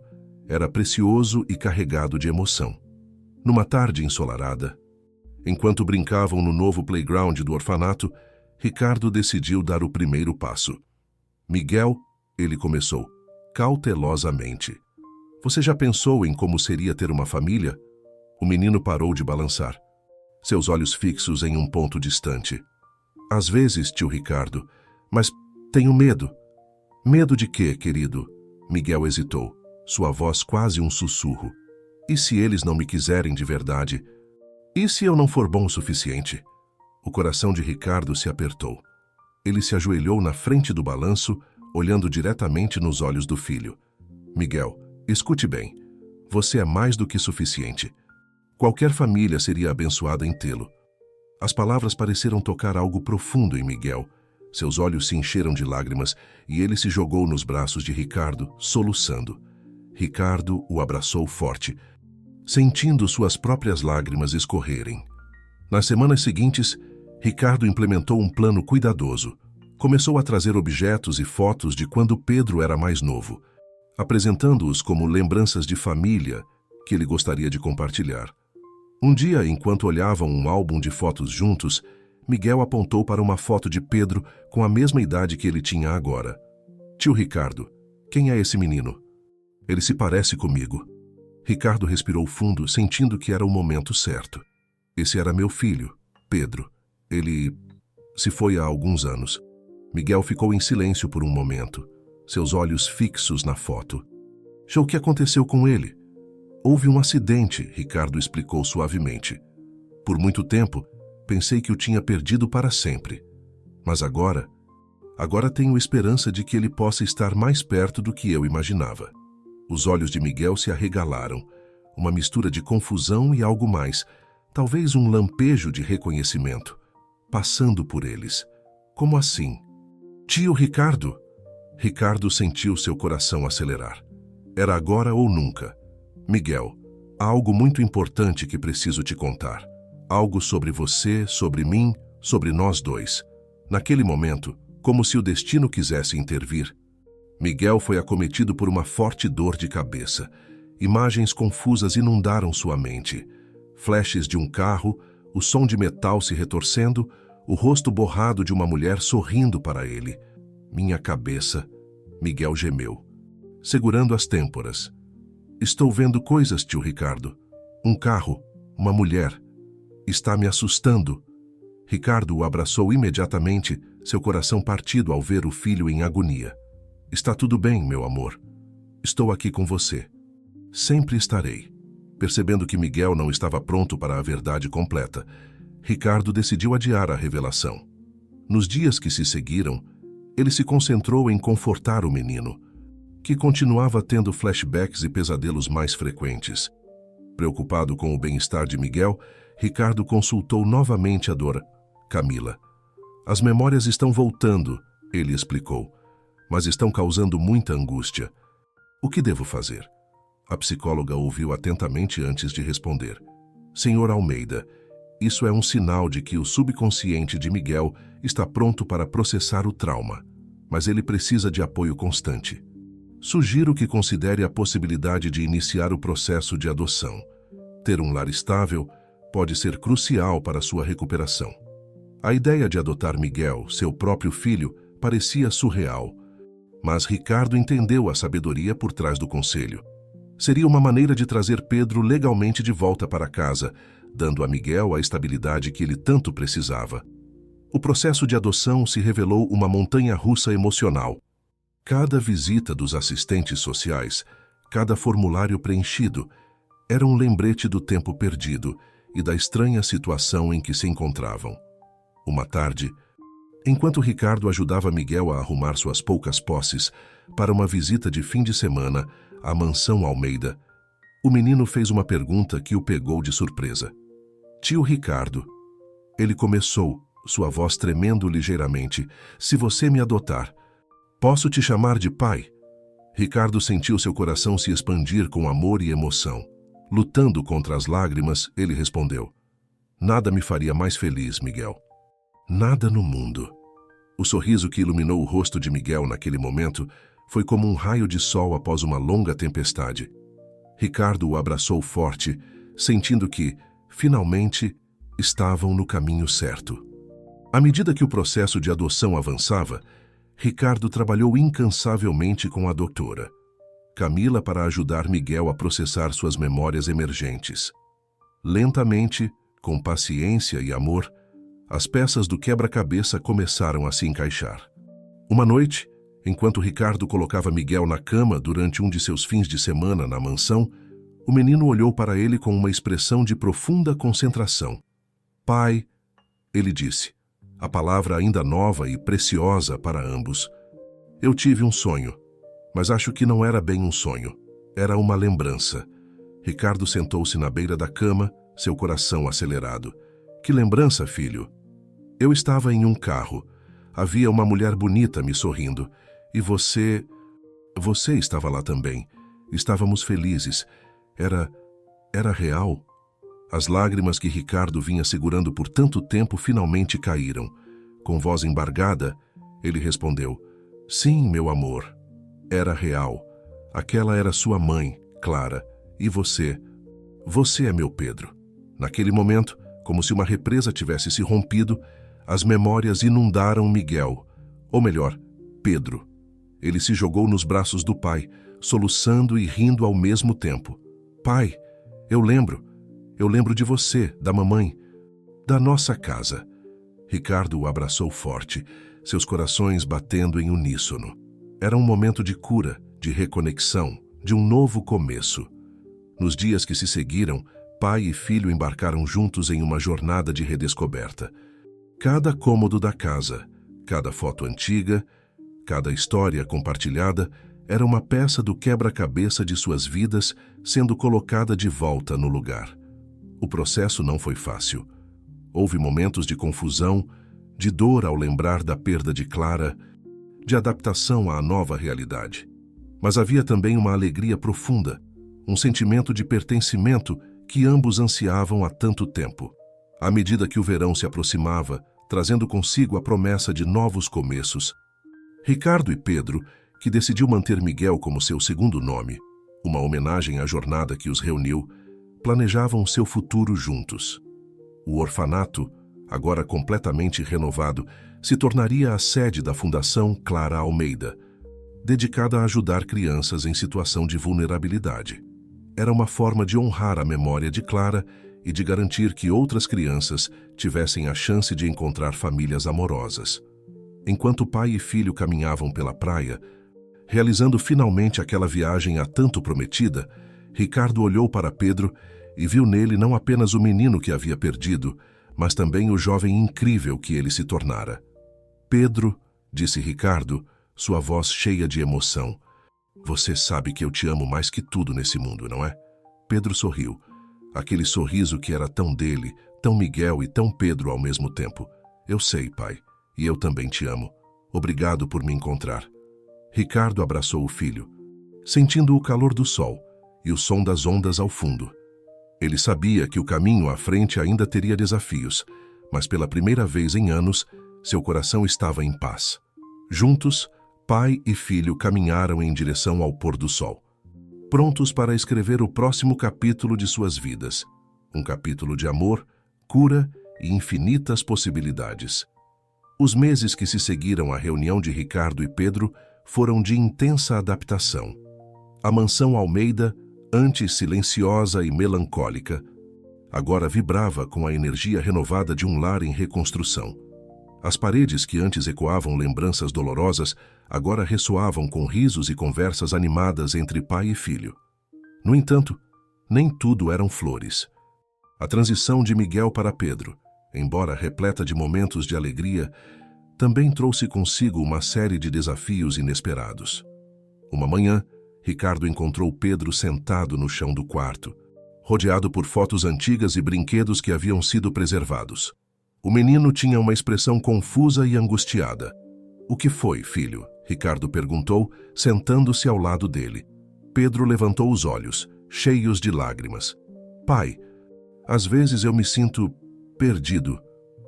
era precioso e carregado de emoção. Numa tarde ensolarada, enquanto brincavam no novo playground do orfanato, Ricardo decidiu dar o primeiro passo. Miguel, ele começou, cautelosamente. Você já pensou em como seria ter uma família? O menino parou de balançar, seus olhos fixos em um ponto distante. Às vezes, tio Ricardo, mas tenho medo. Medo de quê, querido? Miguel hesitou, sua voz quase um sussurro. E se eles não me quiserem de verdade? E se eu não for bom o suficiente? O coração de Ricardo se apertou. Ele se ajoelhou na frente do balanço, olhando diretamente nos olhos do filho. Miguel, escute bem. Você é mais do que suficiente. Qualquer família seria abençoada em tê-lo. As palavras pareceram tocar algo profundo em Miguel. Seus olhos se encheram de lágrimas e ele se jogou nos braços de Ricardo, soluçando. Ricardo o abraçou forte, sentindo suas próprias lágrimas escorrerem. Nas semanas seguintes, Ricardo implementou um plano cuidadoso. Começou a trazer objetos e fotos de quando Pedro era mais novo, apresentando-os como lembranças de família que ele gostaria de compartilhar. Um dia, enquanto olhavam um álbum de fotos juntos, Miguel apontou para uma foto de Pedro com a mesma idade que ele tinha agora. Tio Ricardo, quem é esse menino? Ele se parece comigo. Ricardo respirou fundo, sentindo que era o momento certo. Esse era meu filho, Pedro. Ele se foi há alguns anos. Miguel ficou em silêncio por um momento, seus olhos fixos na foto. O que aconteceu com ele? Houve um acidente, Ricardo explicou suavemente. Por muito tempo, pensei que o tinha perdido para sempre. Mas agora tenho esperança de que ele possa estar mais perto do que eu imaginava. Os olhos de Miguel se arregalaram, uma mistura de confusão e algo mais, talvez um lampejo de reconhecimento, passando por eles. Como assim? Tio Ricardo? Ricardo sentiu seu coração acelerar. Era agora ou nunca. Miguel, há algo muito importante que preciso te contar. Algo sobre você, sobre mim, sobre nós dois. Naquele momento, como se o destino quisesse intervir, Miguel foi acometido por uma forte dor de cabeça. Imagens confusas inundaram sua mente. Flashes de um carro, o som de metal se retorcendo, o rosto borrado de uma mulher sorrindo para ele. Minha cabeça, Miguel gemeu, segurando as têmporas. Estou vendo coisas, tio Ricardo. Um carro, uma mulher. Está me assustando. Ricardo o abraçou imediatamente, seu coração partido ao ver o filho em agonia. Está tudo bem, meu amor. Estou aqui com você. Sempre estarei. Percebendo que Miguel não estava pronto para a verdade completa, Ricardo decidiu adiar a revelação. Nos dias que se seguiram, ele se concentrou em confortar o menino, que continuava tendo flashbacks e pesadelos mais frequentes. Preocupado com o bem-estar de Miguel, Ricardo consultou novamente a dor Camila. As memórias estão voltando, ele explicou, mas estão causando muita angústia. O que devo fazer? A psicóloga ouviu atentamente antes de responder. Senhor Almeida, isso é um sinal de que o subconsciente de Miguel está pronto para processar o trauma, mas ele precisa de apoio constante. Sugiro que considere a possibilidade de iniciar o processo de adoção. Ter um lar estável pode ser crucial para sua recuperação. A ideia de adotar Miguel, seu próprio filho, parecia surreal, mas Ricardo entendeu a sabedoria por trás do conselho. Seria uma maneira de trazer Pedro legalmente de volta para casa, dando a Miguel a estabilidade que ele tanto precisava. O processo de adoção se revelou uma montanha-russa emocional. Cada visita dos assistentes sociais, cada formulário preenchido, era um lembrete do tempo perdido e da estranha situação em que se encontravam. Uma tarde, enquanto Ricardo ajudava Miguel a arrumar suas poucas posses para uma visita de fim de semana à mansão Almeida, o menino fez uma pergunta que o pegou de surpresa. Tio Ricardo, ele começou, sua voz tremendo ligeiramente, se você me adotar, posso te chamar de pai? Ricardo sentiu seu coração se expandir com amor e emoção. Lutando contra as lágrimas, ele respondeu: Nada me faria mais feliz, Miguel. Nada no mundo. O sorriso que iluminou o rosto de Miguel naquele momento foi como um raio de sol após uma longa tempestade. Ricardo o abraçou forte, sentindo que, finalmente, estavam no caminho certo. À medida que o processo de adoção avançava, Ricardo trabalhou incansavelmente com a doutora Camila para ajudar Miguel a processar suas memórias emergentes. Lentamente, com paciência e amor, as peças do quebra-cabeça começaram a se encaixar. Uma noite, enquanto Ricardo colocava Miguel na cama durante um de seus fins de semana na mansão, O menino olhou para ele com uma expressão de profunda concentração. Pai, ele disse, a palavra ainda nova e preciosa para ambos. Eu tive um sonho, mas acho que não era bem um sonho. Era uma lembrança. Ricardo sentou-se na beira da cama, seu coração acelerado. Que lembrança, filho? Eu estava em um carro. Havia uma mulher bonita me sorrindo. E você... Você estava lá também. Estávamos felizes. Era real? As lágrimas que Ricardo vinha segurando por tanto tempo finalmente caíram. Com voz embargada, ele respondeu, sim, meu amor. Era real. Aquela era sua mãe, Clara. E você? Você é meu Pedro. Naquele momento, como se uma represa tivesse se rompido, as memórias inundaram Miguel. Ou melhor, Pedro. Ele se jogou nos braços do pai, soluçando e rindo ao mesmo tempo. Pai, eu lembro de você, da mamãe, da nossa casa. Ricardo o abraçou forte, seus corações batendo em uníssono. Era um momento de cura, de reconexão, de um novo começo. Nos dias que se seguiram, pai e filho embarcaram juntos em uma jornada de redescoberta. Cada cômodo da casa, cada foto antiga, cada história compartilhada era uma peça do quebra-cabeça de suas vidas sendo colocada de volta no lugar. O processo não foi fácil. Houve momentos de confusão, de dor ao lembrar da perda de Clara, de adaptação à nova realidade. Mas havia também uma alegria profunda, um sentimento de pertencimento que ambos ansiavam há tanto tempo. À medida que o verão se aproximava, trazendo consigo a promessa de novos começos, Ricardo e Pedro, que decidiu manter Miguel como seu segundo nome, uma homenagem à jornada que os reuniu, planejavam seu futuro juntos. O orfanato, agora completamente renovado, se tornaria a sede da Fundação Clara Almeida, dedicada a ajudar crianças em situação de vulnerabilidade. Era uma forma de honrar a memória de Clara e de garantir que outras crianças tivessem a chance de encontrar famílias amorosas. Enquanto pai e filho caminhavam pela praia, realizando finalmente aquela viagem há tanto prometida, Ricardo olhou para Pedro e viu nele não apenas o menino que havia perdido, mas também o jovem incrível que ele se tornara. Pedro, disse Ricardo, sua voz cheia de emoção, você sabe que eu te amo mais que tudo nesse mundo, não é? Pedro sorriu. Aquele sorriso que era tão dele, tão Miguel e tão Pedro ao mesmo tempo. Eu sei, pai, e eu também te amo. Obrigado por me encontrar. Ricardo abraçou o filho, sentindo o calor do sol e o som das ondas ao fundo. Ele sabia que o caminho à frente ainda teria desafios, mas pela primeira vez em anos, seu coração estava em paz. Juntos, pai e filho caminharam em direção ao pôr do sol, prontos para escrever o próximo capítulo de suas vidas. Um capítulo de amor, cura e infinitas possibilidades. Os meses que se seguiram à reunião de Ricardo e Pedro foram de intensa adaptação. A mansão Almeida, antes silenciosa e melancólica, agora vibrava com a energia renovada de um lar em reconstrução. As paredes que antes ecoavam lembranças dolorosas, agora ressoavam com risos e conversas animadas entre pai e filho. No entanto, nem tudo eram flores. A transição de Miguel para Pedro, embora repleta de momentos de alegria, também trouxe consigo uma série de desafios inesperados. Uma manhã, Ricardo encontrou Pedro sentado no chão do quarto, rodeado por fotos antigas e brinquedos que haviam sido preservados. O menino tinha uma expressão confusa e angustiada. O que foi, filho? Ricardo perguntou, sentando-se ao lado dele. Pedro levantou os olhos, cheios de lágrimas. Pai, às vezes eu me sinto perdido,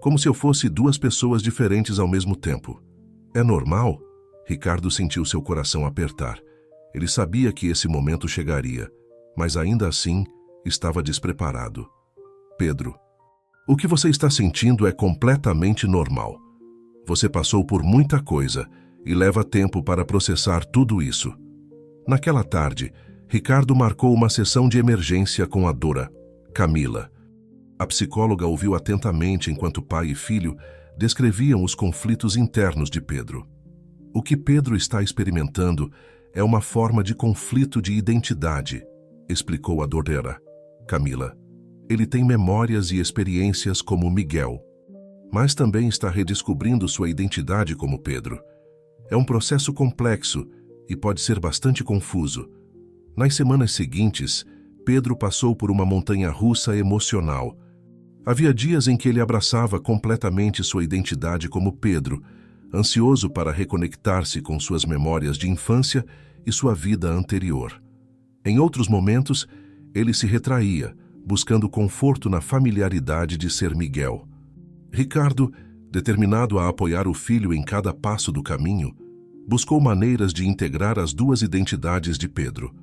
como se eu fosse duas pessoas diferentes ao mesmo tempo. É normal? Ricardo sentiu seu coração apertar. Ele sabia que esse momento chegaria, mas ainda assim estava despreparado. Pedro, o que você está sentindo é completamente normal. Você passou por muita coisa e leva tempo para processar tudo isso. Naquela tarde, Ricardo marcou uma sessão de emergência com a Dora, Camila. A psicóloga ouviu atentamente enquanto pai e filho descreviam os conflitos internos de Pedro. O que Pedro está experimentando é uma forma de conflito de identidade. explicou a Dordera. Camila, ele tem memórias e experiências como Miguel, mas também está redescobrindo sua identidade como Pedro. É um processo complexo e pode ser bastante confuso. Nas semanas seguintes, Pedro passou por uma montanha-russa emocional. Havia dias em que ele abraçava completamente sua identidade como Pedro, ansioso para reconectar-se com suas memórias de infância e sua vida anterior. Em outros momentos, ele se retraía, buscando conforto na familiaridade de ser Miguel. Ricardo, determinado a apoiar o filho em cada passo do caminho, buscou maneiras de integrar as duas identidades de Pedro.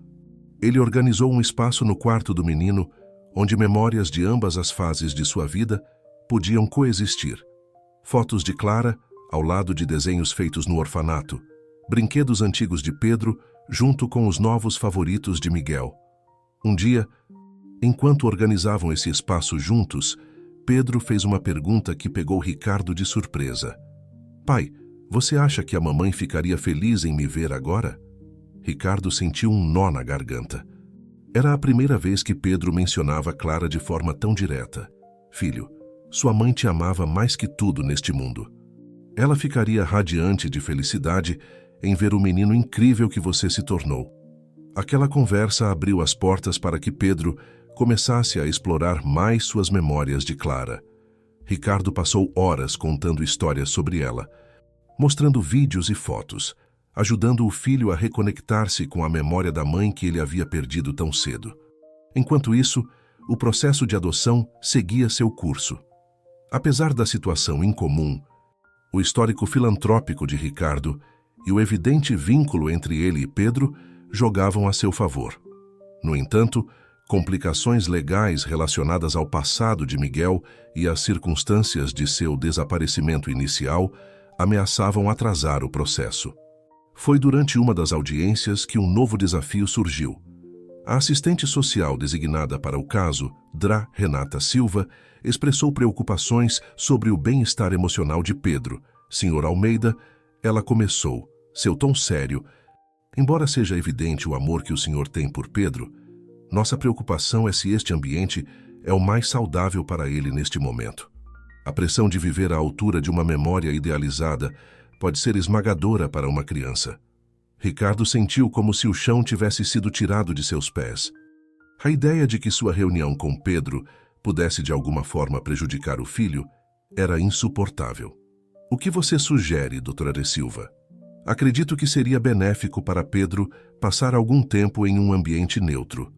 Ele organizou um espaço no quarto do menino, onde memórias de ambas as fases de sua vida podiam coexistir. Fotos de Clara, ao lado de desenhos feitos no orfanato, brinquedos antigos de Pedro, junto com os novos favoritos de Miguel. Um dia, enquanto organizavam esse espaço juntos, Pedro fez uma pergunta que pegou Ricardo de surpresa. Pai, você acha que a mamãe ficaria feliz em me ver agora? Ricardo sentiu um nó na garganta. Era a primeira vez que Pedro mencionava Clara de forma tão direta. Filho, sua mãe te amava mais que tudo neste mundo. Ela ficaria radiante de felicidade em ver o menino incrível que você se tornou. Aquela conversa abriu as portas para que Pedro começasse a explorar mais suas memórias de Clara. Ricardo passou horas contando histórias sobre ela, mostrando vídeos e fotos, ajudando o filho a reconectar-se com a memória da mãe que ele havia perdido tão cedo. Enquanto isso, o processo de adoção seguia seu curso. Apesar da situação incomum, o histórico filantrópico de Ricardo e o evidente vínculo entre ele e Pedro jogavam a seu favor. No entanto, complicações legais relacionadas ao passado de Miguel e às circunstâncias de seu desaparecimento inicial ameaçavam atrasar o processo. Foi durante uma das audiências que um novo desafio surgiu. A assistente social designada para o caso, Dra. Renata Silva, expressou preocupações sobre o bem-estar emocional de Pedro. Sr. Almeida, ela começou, seu tom sério. Embora seja evidente o amor que o senhor tem por Pedro, nossa preocupação é se este ambiente é o mais saudável para ele neste momento. A pressão de viver à altura de uma memória idealizada pode ser esmagadora para uma criança. Ricardo sentiu como se o chão tivesse sido tirado de seus pés. A ideia de que sua reunião com Pedro pudesse de alguma forma prejudicar o filho era insuportável. O que você sugere, Dra. Silva? Acredito que seria benéfico para Pedro passar algum tempo em um ambiente neutro.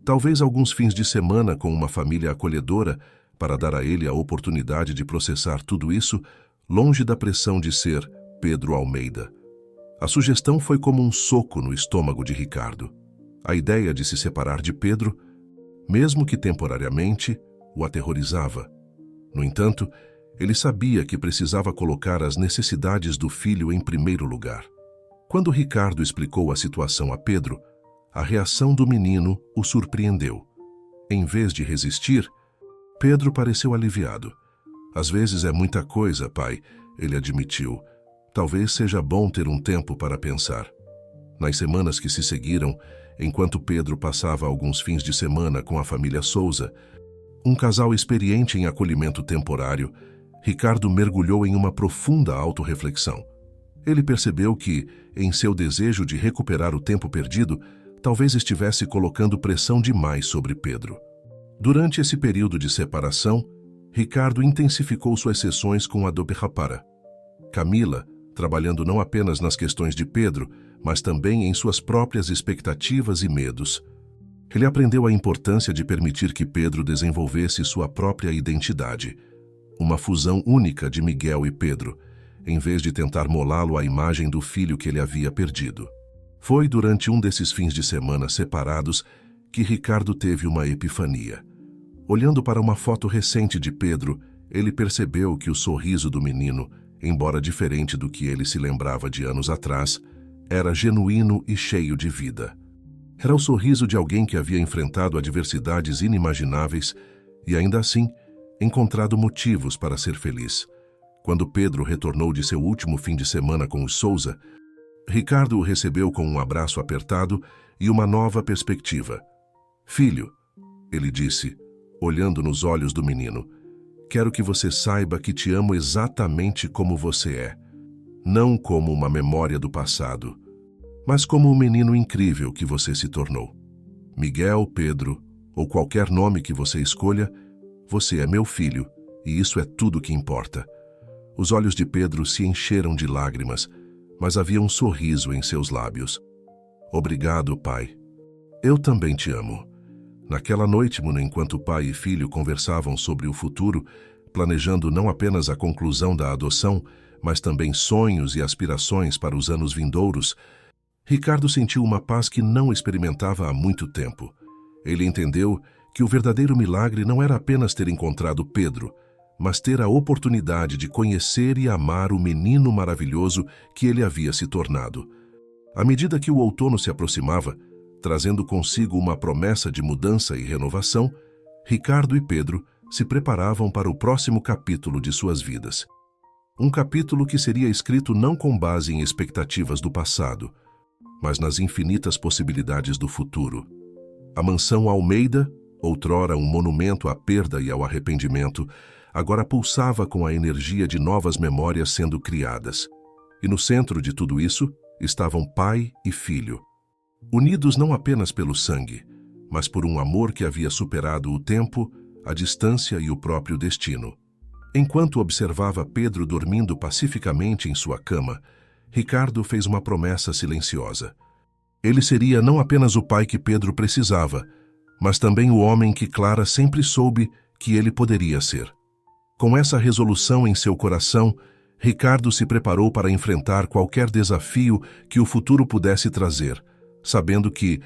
Talvez alguns fins de semana com uma família acolhedora para dar a ele a oportunidade de processar tudo isso longe da pressão de ser Pedro Almeida. A sugestão foi como um soco no estômago de Ricardo. A ideia de se separar de Pedro, mesmo que temporariamente, o aterrorizava. No entanto, ele sabia que precisava colocar as necessidades do filho em primeiro lugar. Quando Ricardo explicou a situação a Pedro, a reação do menino o surpreendeu. Em vez de resistir, Pedro pareceu aliviado. Às vezes é muita coisa, pai, ele admitiu. Talvez seja bom ter um tempo para pensar. Nas semanas que se seguiram, enquanto Pedro passava alguns fins de semana com a família Souza, um casal experiente em acolhimento temporário, Ricardo mergulhou em uma profunda autorreflexão. Ele percebeu que, em seu desejo de recuperar o tempo perdido, talvez estivesse colocando pressão demais sobre Pedro. Durante esse período de separação, Ricardo intensificou suas sessões com a Dordera. Camila, trabalhando não apenas nas questões de Pedro, mas também em suas próprias expectativas e medos. Ele aprendeu a importância de permitir que Pedro desenvolvesse sua própria identidade, uma fusão única de Miguel e Pedro, em vez de tentar molá-lo à imagem do filho que ele havia perdido. Foi durante um desses fins de semana separados que Ricardo teve uma epifania. Olhando para uma foto recente de Pedro, ele percebeu que o sorriso do menino, embora diferente do que ele se lembrava de anos atrás, era genuíno e cheio de vida. Era o sorriso de alguém que havia enfrentado adversidades inimagináveis e, ainda assim, encontrado motivos para ser feliz. Quando Pedro retornou de seu último fim de semana com os Souza, Ricardo o recebeu com um abraço apertado e uma nova perspectiva. Filho, ele disse, olhando nos olhos do menino, quero que você saiba que te amo exatamente como você é. Não como uma memória do passado, mas como o menino incrível que você se tornou. Miguel, Pedro, ou qualquer nome que você escolha, você é meu filho, e isso é tudo que importa. Os olhos de Pedro se encheram de lágrimas, mas havia um sorriso em seus lábios. Obrigado, pai. Eu também te amo. Naquela noite, enquanto pai e filho conversavam sobre o futuro, planejando não apenas a conclusão da adoção, mas também sonhos e aspirações para os anos vindouros, Ricardo sentiu uma paz que não experimentava há muito tempo. Ele entendeu que o verdadeiro milagre não era apenas ter encontrado Pedro, mas ter a oportunidade de conhecer e amar o menino maravilhoso que ele havia se tornado. À medida que o outono se aproximava, trazendo consigo uma promessa de mudança e renovação, Ricardo e Pedro se preparavam para o próximo capítulo de suas vidas. Um capítulo que seria escrito não com base em expectativas do passado, mas nas infinitas possibilidades do futuro. A mansão Almeida, outrora um monumento à perda e ao arrependimento, agora pulsava com a energia de novas memórias sendo criadas. E no centro de tudo isso estavam pai e filho, unidos não apenas pelo sangue, mas por um amor que havia superado o tempo, a distância e o próprio destino. Enquanto observava Pedro dormindo pacificamente em sua cama, Ricardo fez uma promessa silenciosa. Ele seria não apenas o pai que Pedro precisava, mas também o homem que Clara sempre soube que ele poderia ser. Com essa resolução em seu coração, Ricardo se preparou para enfrentar qualquer desafio que o futuro pudesse trazer, sabendo que,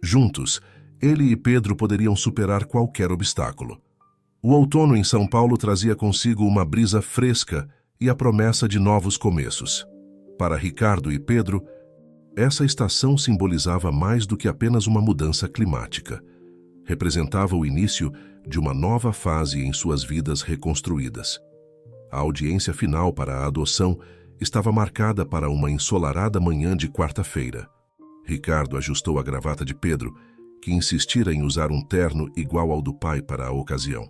juntos, ele e Pedro poderiam superar qualquer obstáculo. O outono em São Paulo trazia consigo uma brisa fresca e a promessa de novos começos. Para Ricardo e Pedro, essa estação simbolizava mais do que apenas uma mudança climática. Representava o início de uma nova fase em suas vidas reconstruídas. A audiência final para a adoção estava marcada para uma ensolarada manhã de quarta-feira. Ricardo ajustou a gravata de Pedro, que insistira em usar um terno igual ao do pai para a ocasião.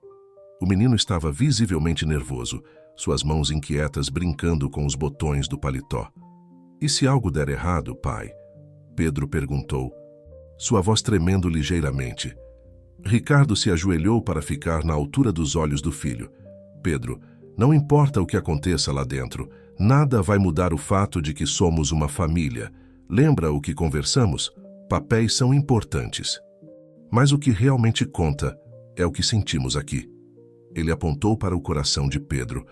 O menino estava visivelmente nervoso, suas mãos inquietas brincando com os botões do paletó. "E se algo der errado, pai?" Pedro perguntou, sua voz tremendo ligeiramente. Ricardo se ajoelhou para ficar na altura dos olhos do filho. "Pedro, não importa o que aconteça lá dentro, nada vai mudar o fato de que somos uma família. Lembra o que conversamos? Papéis são importantes. Mas o que realmente conta é o que sentimos aqui." Ele apontou para o coração de Pedro.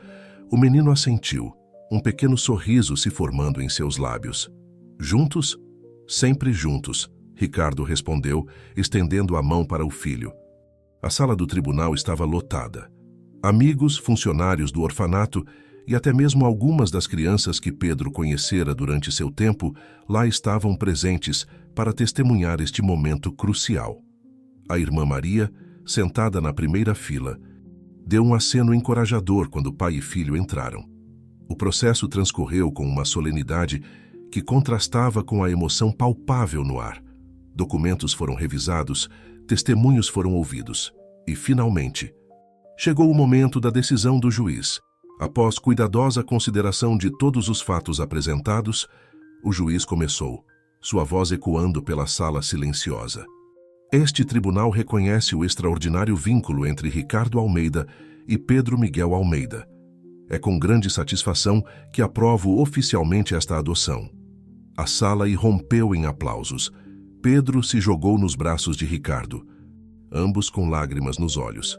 O menino assentiu, um pequeno sorriso se formando em seus lábios. "Juntos? Sempre juntos", Ricardo respondeu, estendendo a mão para o filho. A sala do tribunal estava lotada. Amigos, funcionários do orfanato e até mesmo algumas das crianças que Pedro conhecera durante seu tempo lá estavam presentes para testemunhar este momento crucial. A irmã Maria, sentada na primeira fila, deu um aceno encorajador quando pai e filho entraram. O processo transcorreu com uma solenidade que contrastava com a emoção palpável no ar. Documentos foram revisados, testemunhos foram ouvidos e, finalmente, chegou o momento da decisão do juiz. Após cuidadosa consideração de todos os fatos apresentados, o juiz começou, sua voz ecoando pela sala silenciosa. "Este tribunal reconhece o extraordinário vínculo entre Ricardo Almeida e Pedro Miguel Almeida. É com grande satisfação que aprovo oficialmente esta adoção." A sala irrompeu em aplausos. Pedro se jogou nos braços de Ricardo, ambos com lágrimas nos olhos.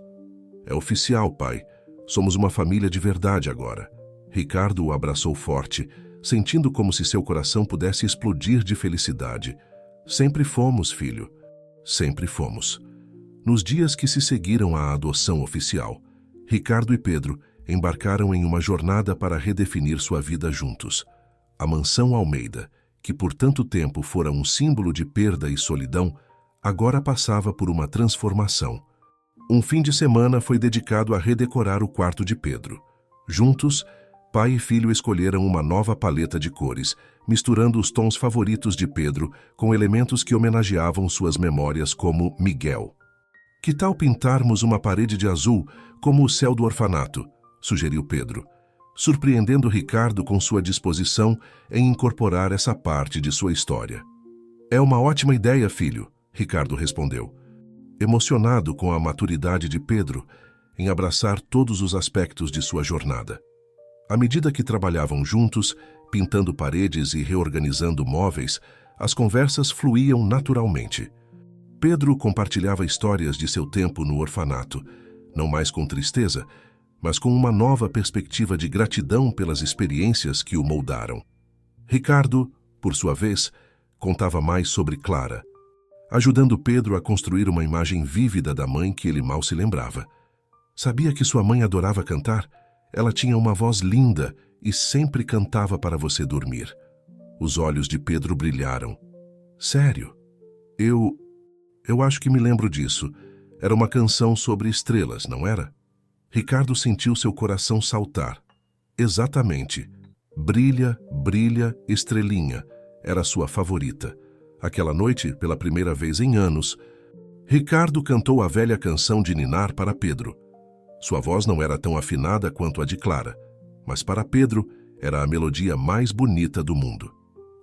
"É oficial, pai. Somos uma família de verdade agora." Ricardo o abraçou forte, sentindo como se seu coração pudesse explodir de felicidade. "Sempre fomos, filho. Sempre fomos." Nos dias que se seguiram à adoção oficial, Ricardo e Pedro embarcaram em uma jornada para redefinir sua vida juntos. A mansão Almeida, que por tanto tempo fora um símbolo de perda e solidão, agora passava por uma transformação. Um fim de semana foi dedicado a redecorar o quarto de Pedro. Juntos, pai e filho escolheram uma nova paleta de cores, misturando os tons favoritos de Pedro com elementos que homenageavam suas memórias como Miguel. Que tal pintarmos uma parede de azul como o céu do orfanato? Sugeriu Pedro, surpreendendo Ricardo com sua disposição em incorporar essa parte de sua história. É uma ótima ideia, filho, Ricardo respondeu, emocionado com a maturidade de Pedro em abraçar todos os aspectos de sua jornada. À medida que trabalhavam juntos, pintando paredes e reorganizando móveis, as conversas fluíam naturalmente. Pedro compartilhava histórias de seu tempo no orfanato, não mais com tristeza, mas com uma nova perspectiva de gratidão pelas experiências que o moldaram. Ricardo, por sua vez, contava mais sobre Clara, ajudando Pedro a construir uma imagem vívida da mãe que ele mal se lembrava. Sabia que sua mãe adorava cantar? Ela tinha uma voz linda e sempre cantava para você dormir. Os olhos de Pedro brilharam. Sério? Eu acho que me lembro disso. Era uma canção sobre estrelas, não era? Ricardo sentiu seu coração saltar. Exatamente. Brilha, brilha, estrelinha. Era sua favorita. Aquela noite, pela primeira vez em anos, Ricardo cantou a velha canção de ninar para Pedro. Sua voz não era tão afinada quanto a de Clara, mas para Pedro era a melodia mais bonita do mundo.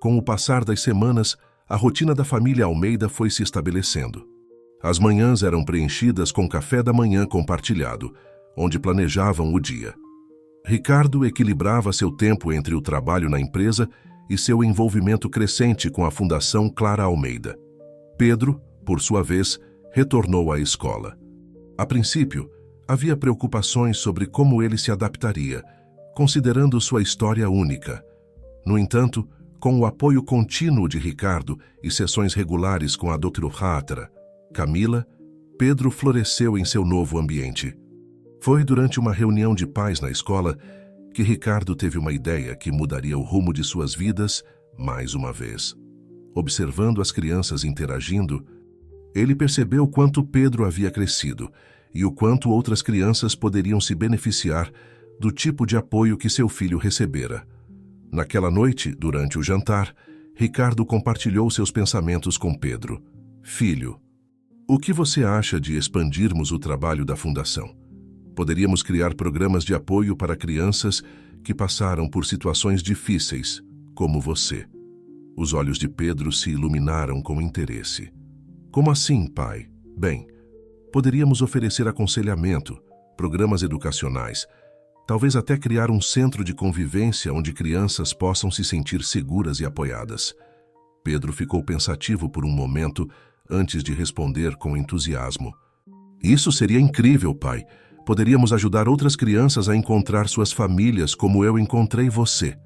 Com o passar das semanas, a rotina da família Almeida foi se estabelecendo. As manhãs eram preenchidas com café da manhã compartilhado, onde planejavam o dia. Ricardo equilibrava seu tempo entre o trabalho na empresa e seu envolvimento crescente com a Fundação Clara Almeida. Pedro, por sua vez, retornou à escola. A princípio, havia preocupações sobre como ele se adaptaria, considerando sua história única. No entanto, com o apoio contínuo de Ricardo e sessões regulares com a Dra. Camila, Pedro floresceu em seu novo ambiente. Foi durante uma reunião de pais na escola que Ricardo teve uma ideia que mudaria o rumo de suas vidas mais uma vez. Observando as crianças interagindo, ele percebeu quanto Pedro havia crescido e o quanto outras crianças poderiam se beneficiar do tipo de apoio que seu filho recebera. Naquela noite, durante o jantar, Ricardo compartilhou seus pensamentos com Pedro. Filho, o que você acha de expandirmos o trabalho da Fundação? Poderíamos criar programas de apoio para crianças que passaram por situações difíceis, como você. Os olhos de Pedro se iluminaram com interesse. Como assim, pai? Bem, poderíamos oferecer aconselhamento, programas educacionais, talvez até criar um centro de convivência onde crianças possam se sentir seguras e apoiadas. Pedro ficou pensativo por um momento antes de responder com entusiasmo. Isso seria incrível, pai. Poderíamos ajudar outras crianças a encontrar suas famílias como eu encontrei você.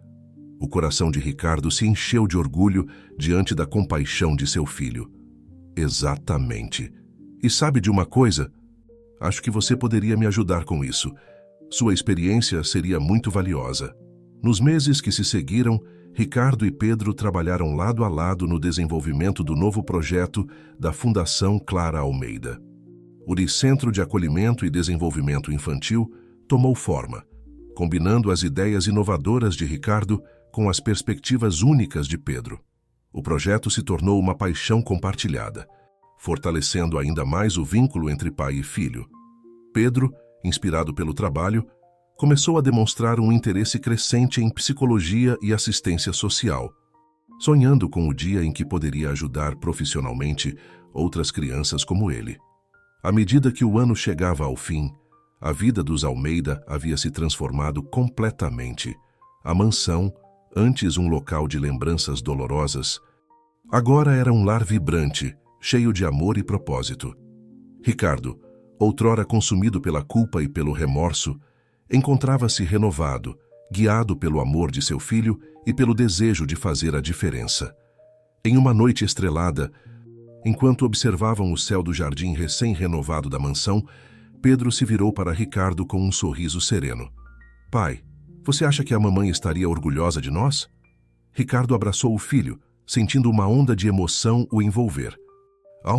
O coração de Ricardo se encheu de orgulho diante da compaixão de seu filho. Exatamente. E sabe de uma coisa? Acho que você poderia me ajudar com isso. Sua experiência seria muito valiosa. Nos meses que se seguiram, Ricardo e Pedro trabalharam lado a lado no desenvolvimento do novo projeto da Fundação Clara Almeida. O Centro de Acolhimento e Desenvolvimento Infantil tomou forma, combinando as ideias inovadoras de Ricardo com as perspectivas únicas de Pedro. O projeto se tornou uma paixão compartilhada, fortalecendo ainda mais o vínculo entre pai e filho. Pedro, inspirado pelo trabalho, começou a demonstrar um interesse crescente em psicologia e assistência social, sonhando com o dia em que poderia ajudar profissionalmente outras crianças como ele. À medida que o ano chegava ao fim, a vida dos Almeida havia se transformado completamente. A mansão, antes um local de lembranças dolorosas, agora era um lar vibrante, cheio de amor e propósito. Ricardo, outrora consumido pela culpa e pelo remorso, encontrava-se renovado, guiado pelo amor de seu filho e pelo desejo de fazer a diferença. Em uma noite estrelada, enquanto observavam o céu do jardim recém-renovado da mansão, Pedro se virou para Ricardo com um sorriso sereno. Pai, você acha que a mamãe estaria orgulhosa de nós? Ricardo abraçou o filho, sentindo uma onda de emoção o envolver.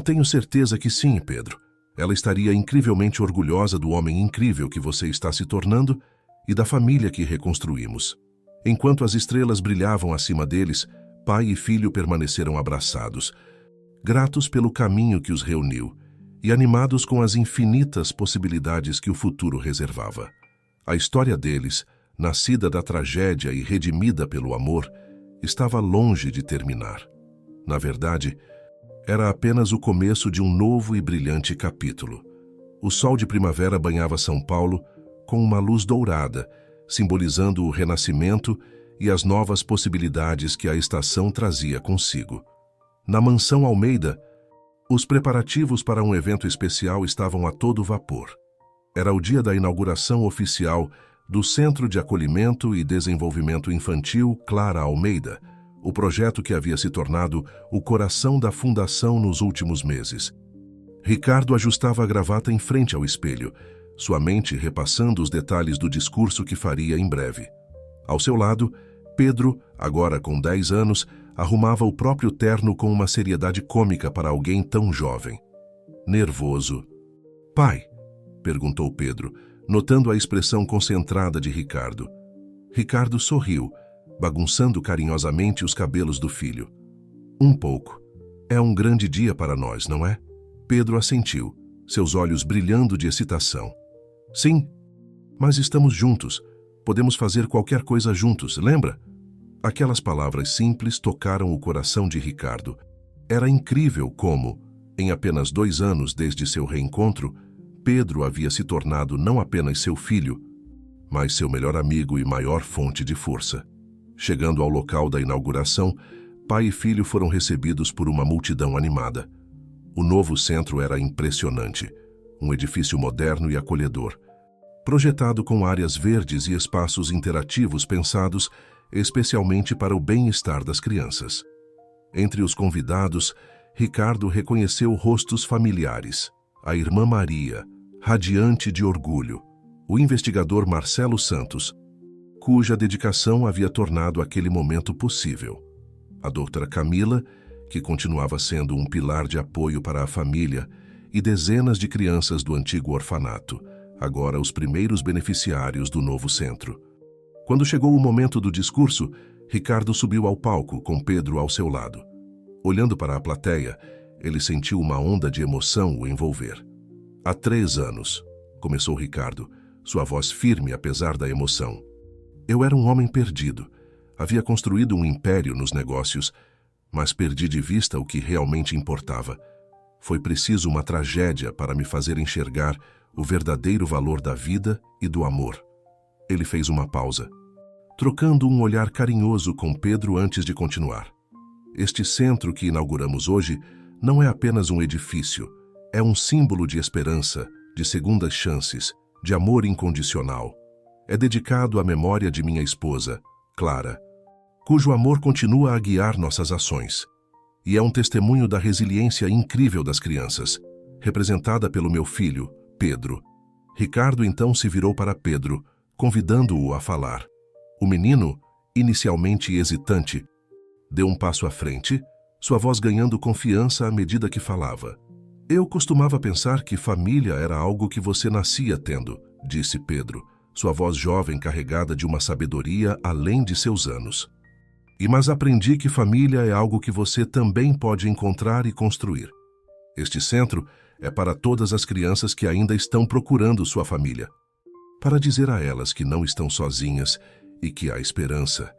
Tenho certeza que sim, Pedro. Ela estaria incrivelmente orgulhosa do homem incrível que você está se tornando e da família que reconstruímos. Enquanto as estrelas brilhavam acima deles, pai e filho permaneceram abraçados, gratos pelo caminho que os reuniu e animados com as infinitas possibilidades que o futuro reservava. A história deles, nascida da tragédia e redimida pelo amor, estava longe de terminar. Na verdade, era apenas o começo de um novo e brilhante capítulo. O sol de primavera banhava São Paulo com uma luz dourada, simbolizando o renascimento e as novas possibilidades que a estação trazia consigo. Na mansão Almeida, os preparativos para um evento especial estavam a todo vapor. Era o dia da inauguração oficial do Centro de Acolhimento e Desenvolvimento Infantil Clara Almeida, o projeto que havia se tornado o coração da fundação nos últimos meses. Ricardo ajustava a gravata em frente ao espelho, sua mente repassando os detalhes do discurso que faria em breve. Ao seu lado, Pedro, agora com 10 anos, arrumava o próprio terno com uma seriedade cômica para alguém tão jovem. Nervoso. "Pai?", perguntou Pedro, notando a expressão concentrada de Ricardo. Ricardo sorriu, bagunçando carinhosamente os cabelos do filho. "Um pouco. É um grande dia para nós, não é?" Pedro assentiu, seus olhos brilhando de excitação. "Sim, mas estamos juntos. Podemos fazer qualquer coisa juntos, lembra?" Aquelas palavras simples tocaram o coração de Ricardo. Era incrível como, em apenas 2 anos desde seu reencontro, Pedro havia se tornado não apenas seu filho, mas seu melhor amigo e maior fonte de força. Chegando ao local da inauguração, pai e filho foram recebidos por uma multidão animada. O novo centro era impressionante, um edifício moderno e acolhedor, projetado com áreas verdes e espaços interativos pensados especialmente para o bem-estar das crianças. Entre os convidados, Ricardo reconheceu rostos familiares: a irmã Maria, radiante de orgulho, o investigador Marcelo Santos, cuja dedicação havia tornado aquele momento possível, a doutora Camila, que continuava sendo um pilar de apoio para a família, e dezenas de crianças do antigo orfanato, agora os primeiros beneficiários do novo centro. Quando chegou o momento do discurso, Ricardo subiu ao palco com Pedro ao seu lado. Olhando para a plateia, ele sentiu uma onda de emoção o envolver. "Há 3 anos", começou Ricardo, sua voz firme apesar da emoção. "Eu era um homem perdido. Havia construído um império nos negócios, mas perdi de vista o que realmente importava. Foi preciso uma tragédia para me fazer enxergar o verdadeiro valor da vida e do amor." Ele fez uma pausa, trocando um olhar carinhoso com Pedro antes de continuar. "Este centro que inauguramos hoje não é apenas um edifício, é um símbolo de esperança, de segundas chances, de amor incondicional. É dedicado à memória de minha esposa, Clara, cujo amor continua a guiar nossas ações. E é um testemunho da resiliência incrível das crianças, representada pelo meu filho, Pedro." Ricardo então se virou para Pedro, convidando-o a falar. O menino, inicialmente hesitante, deu um passo à frente, sua voz ganhando confiança à medida que falava. "Eu costumava pensar que família era algo que você nascia tendo", disse Pedro, sua voz jovem carregada de uma sabedoria além de seus anos. Mas aprendi que família é algo que você também pode encontrar e construir. Este centro é para todas as crianças que ainda estão procurando sua família, para dizer a elas que não estão sozinhas e que há esperança."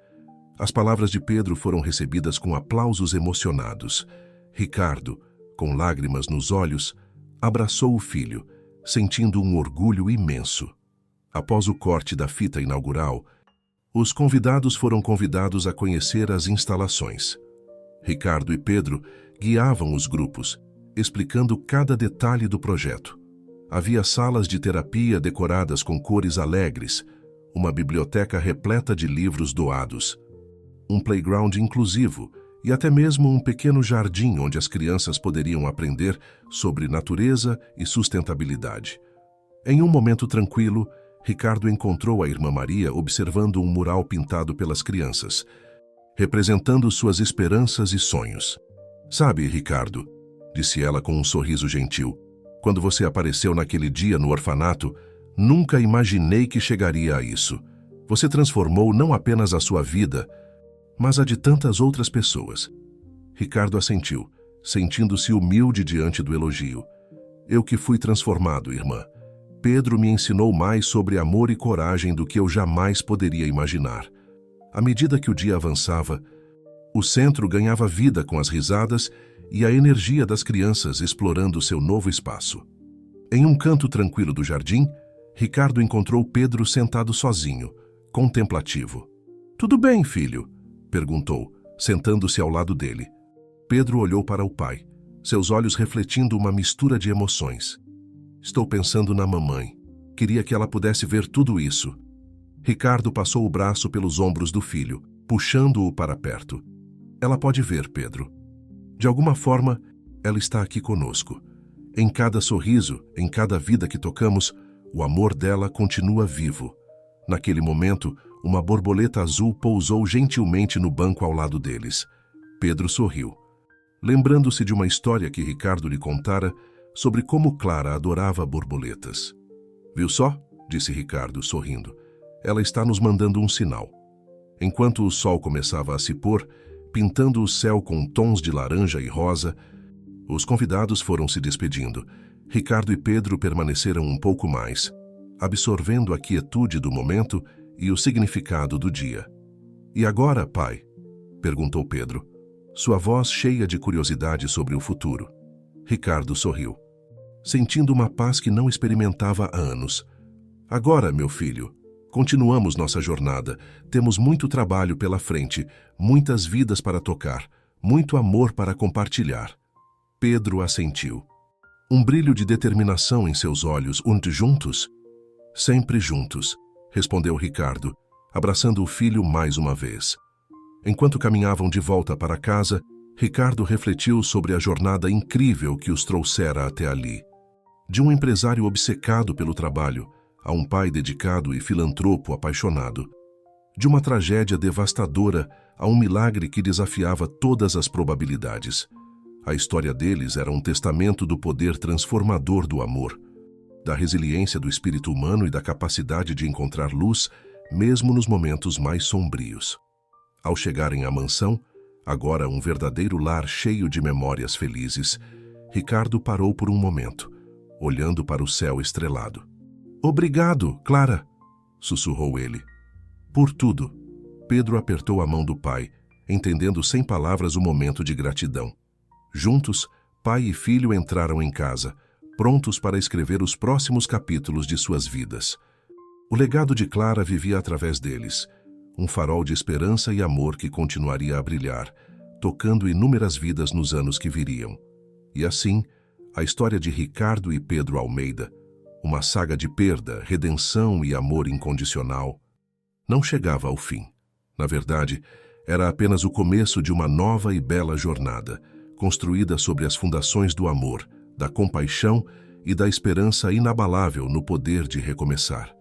As palavras de Pedro foram recebidas com aplausos emocionados. Ricardo, com lágrimas nos olhos, abraçou o filho, sentindo um orgulho imenso. Após o corte da fita inaugural, os convidados foram convidados a conhecer as instalações. Ricardo e Pedro guiavam os grupos, explicando cada detalhe do projeto. Havia salas de terapia decoradas com cores alegres, uma biblioteca repleta de livros doados, um playground inclusivo e até mesmo um pequeno jardim onde as crianças poderiam aprender sobre natureza e sustentabilidade. Em um momento tranquilo, Ricardo encontrou a irmã Maria observando um mural pintado pelas crianças, representando suas esperanças e sonhos. "Sabe, Ricardo", disse ela com um sorriso gentil, "quando você apareceu naquele dia no orfanato, nunca imaginei que chegaria a isso. Você transformou não apenas a sua vida, mas a de tantas outras pessoas. Ricardo assentiu, sentindo-se humilde diante do elogio. Eu que fui transformado, irmã. Pedro me ensinou mais sobre amor e coragem do que eu jamais poderia imaginar. À medida que o dia avançava, o centro ganhava vida com as risadas e a energia das crianças explorando seu novo espaço. Em um canto tranquilo do jardim, Ricardo encontrou Pedro sentado sozinho, contemplativo. "Tudo bem, filho?" perguntou, sentando-se ao lado dele. Pedro olhou para o pai, seus olhos refletindo uma mistura de emoções. "Estou pensando na mamãe. Queria que ela pudesse ver tudo isso." Ricardo passou o braço pelos ombros do filho, puxando-o para perto. "Ela pode ver, Pedro. De alguma forma, ela está aqui conosco. Em cada sorriso, em cada vida que tocamos, o amor dela continua vivo." Naquele momento, uma borboleta azul pousou gentilmente no banco ao lado deles. Pedro sorriu, lembrando-se de uma história que Ricardo lhe contara sobre como Clara adorava borboletas. "Viu só?" disse Ricardo, sorrindo. "Ela está nos mandando um sinal." Enquanto o sol começava a se pôr, pintando o céu com tons de laranja e rosa, os convidados foram se despedindo. Ricardo e Pedro permaneceram um pouco mais, absorvendo a quietude do momento e o significado do dia. "E agora, pai?" perguntou Pedro, sua voz cheia de curiosidade sobre o futuro. Ricardo sorriu, sentindo uma paz que não experimentava há anos. "Agora, meu filho, continuamos nossa jornada. Temos muito trabalho pela frente, muitas vidas para tocar, muito amor para compartilhar." Pedro assentiu. Um brilho de determinação em seus olhos. "Und juntos?" "Sempre juntos", respondeu Ricardo, abraçando o filho mais uma vez. Enquanto caminhavam de volta para casa, Ricardo refletiu sobre a jornada incrível que os trouxera até ali. De um empresário obcecado pelo trabalho, a um pai dedicado e filantropo apaixonado. De uma tragédia devastadora a um milagre que desafiava todas as probabilidades. A história deles era um testamento do poder transformador do amor, da resiliência do espírito humano e da capacidade de encontrar luz, mesmo nos momentos mais sombrios. Ao chegarem à mansão, agora um verdadeiro lar cheio de memórias felizes, Ricardo parou por um momento, olhando para o céu estrelado. "Obrigado, Clara", sussurrou ele. "Por tudo." Pedro apertou a mão do pai, entendendo sem palavras o momento de gratidão. Juntos, pai e filho entraram em casa, prontos para escrever os próximos capítulos de suas vidas. O legado de Clara vivia através deles, um farol de esperança e amor que continuaria a brilhar, tocando inúmeras vidas nos anos que viriam. E assim, a história de Ricardo e Pedro Almeida, uma saga de perda, redenção e amor incondicional, não chegava ao fim. Na verdade, era apenas o começo de uma nova e bela jornada, construída sobre as fundações do amor, da compaixão e da esperança inabalável no poder de recomeçar.